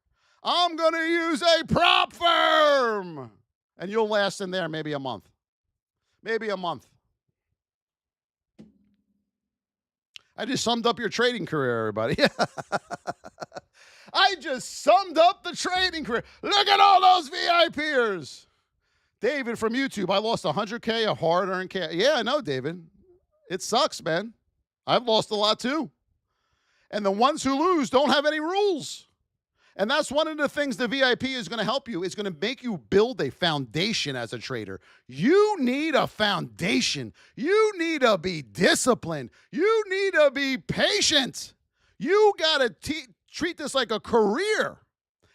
[SPEAKER 1] I'm going to use a prop firm. And you'll last in there maybe a month. Maybe a month. I just summed up your trading career, everybody. I I just summed up the trading career. Look at all those VIPers. David from YouTube, I lost 100K of hard-earned cash. Yeah, I know, David. It sucks, man. I've lost a lot too. And the ones who lose don't have any rules. And that's one of the things the VIP is going to help you. It's going to make you build a foundation as a trader. You need a foundation. You need to be disciplined. You need to be patient. You got to treat this like a career.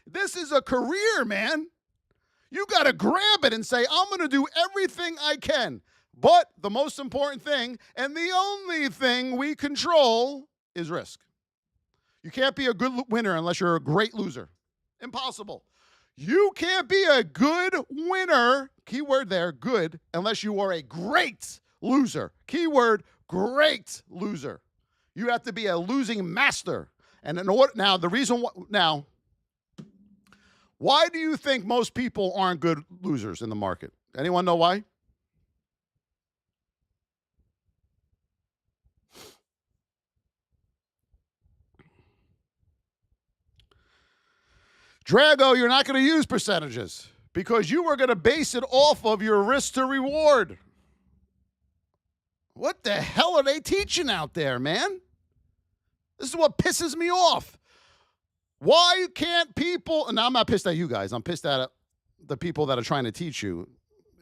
[SPEAKER 1] This is a career, man. You got to grab it and say, I'm going to do everything I can. But the most important thing, and the only thing we control, is risk. You can't be a good winner unless you're a great loser. Impossible. You can't be a good winner, keyword there, good, unless you are a great loser. Keyword, great loser. You have to be a losing master. And now, the reason why do you think most people aren't good losers in the market? Anyone know why? Drago, you're not going to use percentages because you were going to base it off of your risk to reward. What the hell are they teaching out there, man? This is what pisses me off. Why can't people, and I'm not pissed at you guys, I'm pissed at the people that are trying to teach you.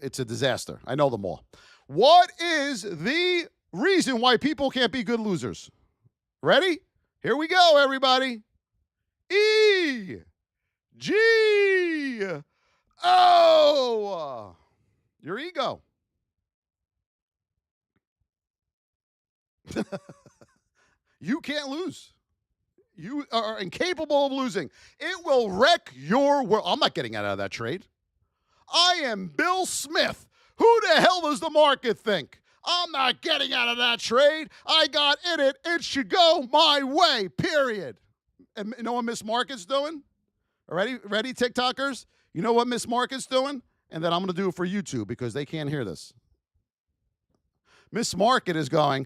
[SPEAKER 1] It's a disaster. I know them all. What is the reason why people can't be good losers? Ready? Here we go, everybody. E, G, O. Your ego. You can't lose. You are incapable of losing. It will wreck your world. I'm not getting out of that trade. I am Bill Smith. Who the hell does the market think? I'm not getting out of that trade. I got in it. It should go my way, period. And you know what Miss Market's doing? Ready, TikTokers? You know what Miss Market's doing? And then I'm going to do it for YouTube because they can't hear this. Miss Market is going,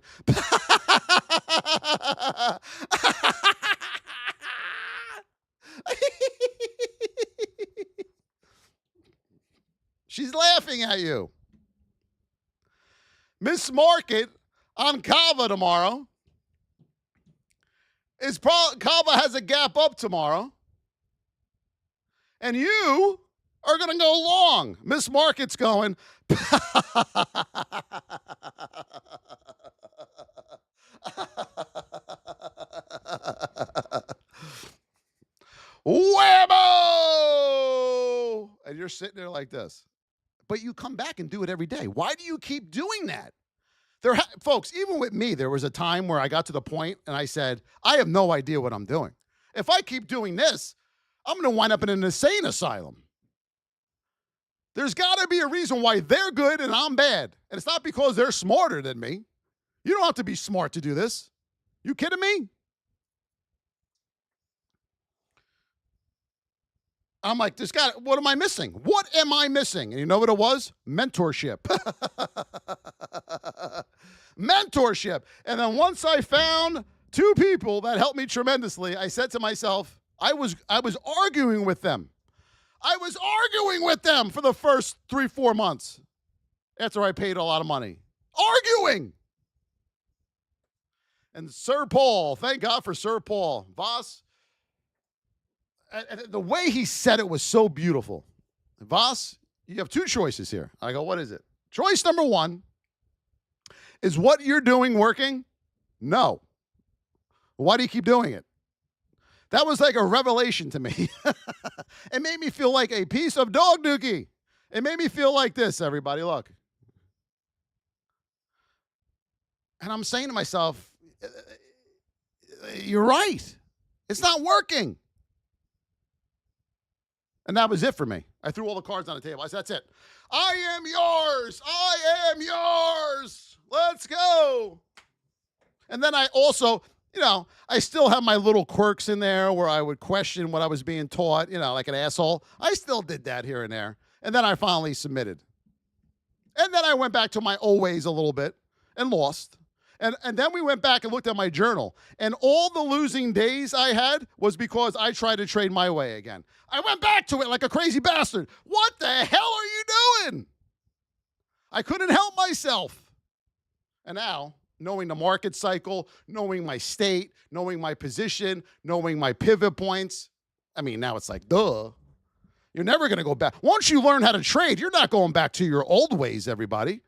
[SPEAKER 1] she's laughing at you. Miss Market on Kava tomorrow Kava has a gap up tomorrow, and you are going to go long. Miss Market's going. Whammo! And you're sitting there like this. But you come back and do it every day. Why do you keep doing that? Folks, even with me, there was a time where I got to the point and I said, I have no idea what I'm doing. If I keep doing this, I'm going to wind up in an insane asylum. There's got to be a reason why they're good and I'm bad. And it's not because they're smarter than me. You don't have to be smart to do this. You kidding me? I'm like, what am I missing? What am I missing? And you know what it was? Mentorship. Mentorship. And then once I found two people that helped me tremendously, I said to myself, I was arguing with them. I was arguing with them for the first 3-4 months after I paid a lot of money. Arguing. And Sir Paul, thank God for Sir Paul. Voss, the way he said it was so beautiful. Voss, you have two choices here. I go, what is it? Choice number one, is what you're doing working? No. Why do you keep doing it? That was like a revelation to me. It made me feel like a piece of dog dookie. It made me feel like this, everybody, look. And I'm saying to myself, you're right. It's not working. And that was it for me. I threw all the cards on the table. I said, that's it. I am yours. I am yours. Let's go. And then I also, I still have my little quirks in there where I would question what I was being taught, like an asshole. I still did that here and there. And then I finally submitted. And then I went back to my old ways a little bit and lost. And then we went back and looked at my journal. And all the losing days I had was because I tried to trade my way again. I went back to it like a crazy bastard. What the hell are you doing? I couldn't help myself. And now, knowing the market cycle, knowing my state, knowing my position, knowing my pivot points, I mean, now it's like, duh. You're never going to go back. Once you learn how to trade, you're not going back to your old ways, everybody.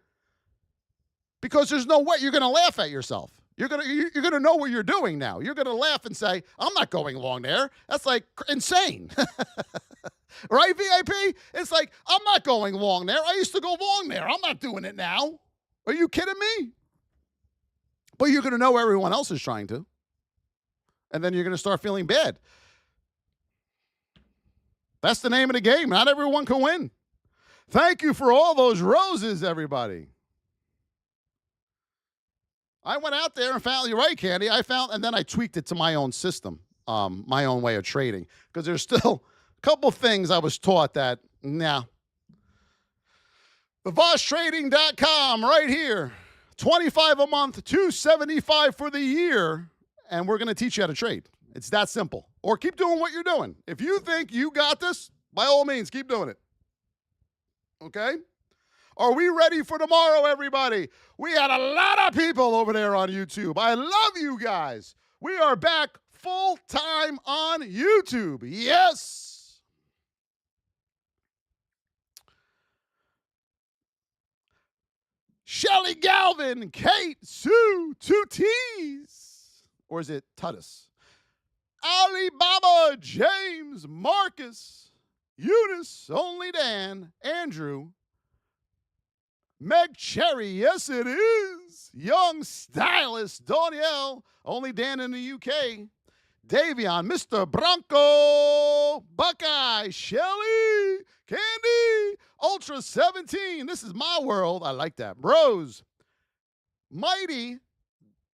[SPEAKER 1] Because there's no way you're going to laugh at yourself. You're going to know what you're doing now. You're going to laugh and say, I'm not going long there. That's like insane. Right, VIP? It's like, I'm not going long there. I used to go long there. I'm not doing it now. Are you kidding me? But you're going to know everyone else is trying to. And then you're going to start feeling bad. That's the name of the game. Not everyone can win. Thank you for all those roses, everybody. I went out there and found, you're right, Candy. And then I tweaked it to my own system, my own way of trading. Because there's still a couple things I was taught that, nah. TheVossTrading.com right here. $25 a month, $275 for the year. And we're going to teach you how to trade. It's that simple. Or keep doing what you're doing. If you think you got this, by all means, keep doing it. Okay? Are we ready for tomorrow, everybody? We had a lot of people over there on YouTube. I love you guys. We are back full time on YouTube. Yes. Shelly Galvin, Kate, Sue, 2 T's. Or is it Tutus? Alibaba, James, Marcus, Eunice, Only Dan, Andrew, Meg Cherry, yes it is, Young Stylist, Danielle, Only Dan in the UK, Davion, Mr. Bronco, Buckeye, Shelly, Candy, Ultra 17, this is my world, I like that, Rose, Mighty,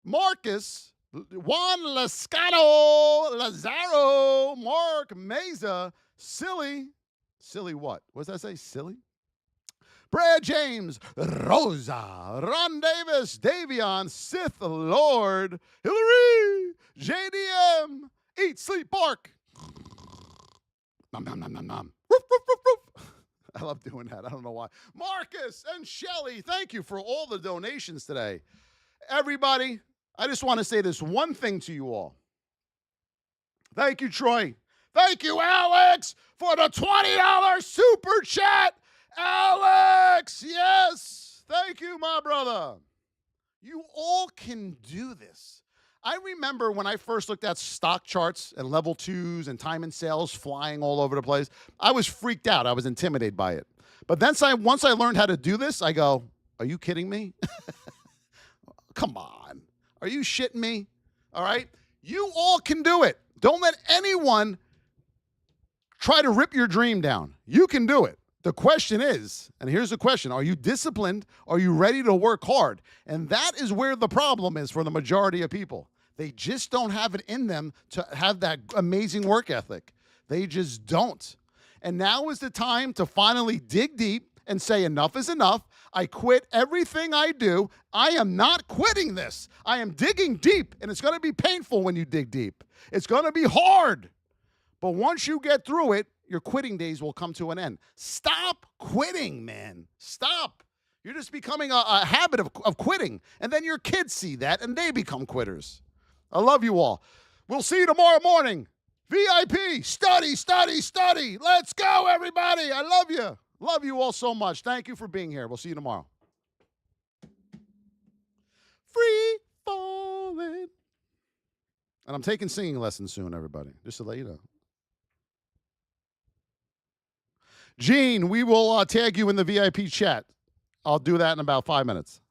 [SPEAKER 1] Marcus, Juan Lascano, Lazaro, Mark Meza, Silly what? What does that say? Silly? Brad James, Rosa, Ron Davis, Davion, Sith Lord, Hillary, JDM, Eat, Sleep, Bark. Nom, nom, nom, nom, nom. Roof, roof, roof, roof. I love doing that. I don't know why. Marcus and Shelly, thank you for all the donations today. Everybody, I just want to say this one thing to you all. Thank you, Troy. Thank you, Alex, for the $20 super chat. Alex, yes. Thank you, my brother. You all can do this. I remember when I first looked at stock charts and level 2s and time and sales flying all over the place, I was freaked out. I was intimidated by it. But then once I learned how to do this, I go, are you kidding me? Come on. Are you shitting me? All right? You all can do it. Don't let anyone try to rip your dream down. You can do it. The question is, and here's the question, are you disciplined? Are you ready to work hard? And that is where the problem is for the majority of people. They just don't have it in them to have that amazing work ethic. They just don't. And now is the time to finally dig deep and say enough is enough. I quit everything I do. I am not quitting this. I am digging deep, and it's going to be painful when you dig deep. It's going to be hard. But once you get through it, your quitting days will come to an end. Stop quitting, man. Stop. You're just becoming a habit of quitting. And then your kids see that, and they become quitters. I love you all. We'll see you tomorrow morning. VIP, study, study, study. Let's go, everybody. I love you. Love you all so much. Thank you for being here. We'll see you tomorrow. Free falling. And I'm taking singing lessons soon, everybody, just to let you know. Gene, we will tag you in the VIP chat. I'll do that in about 5 minutes.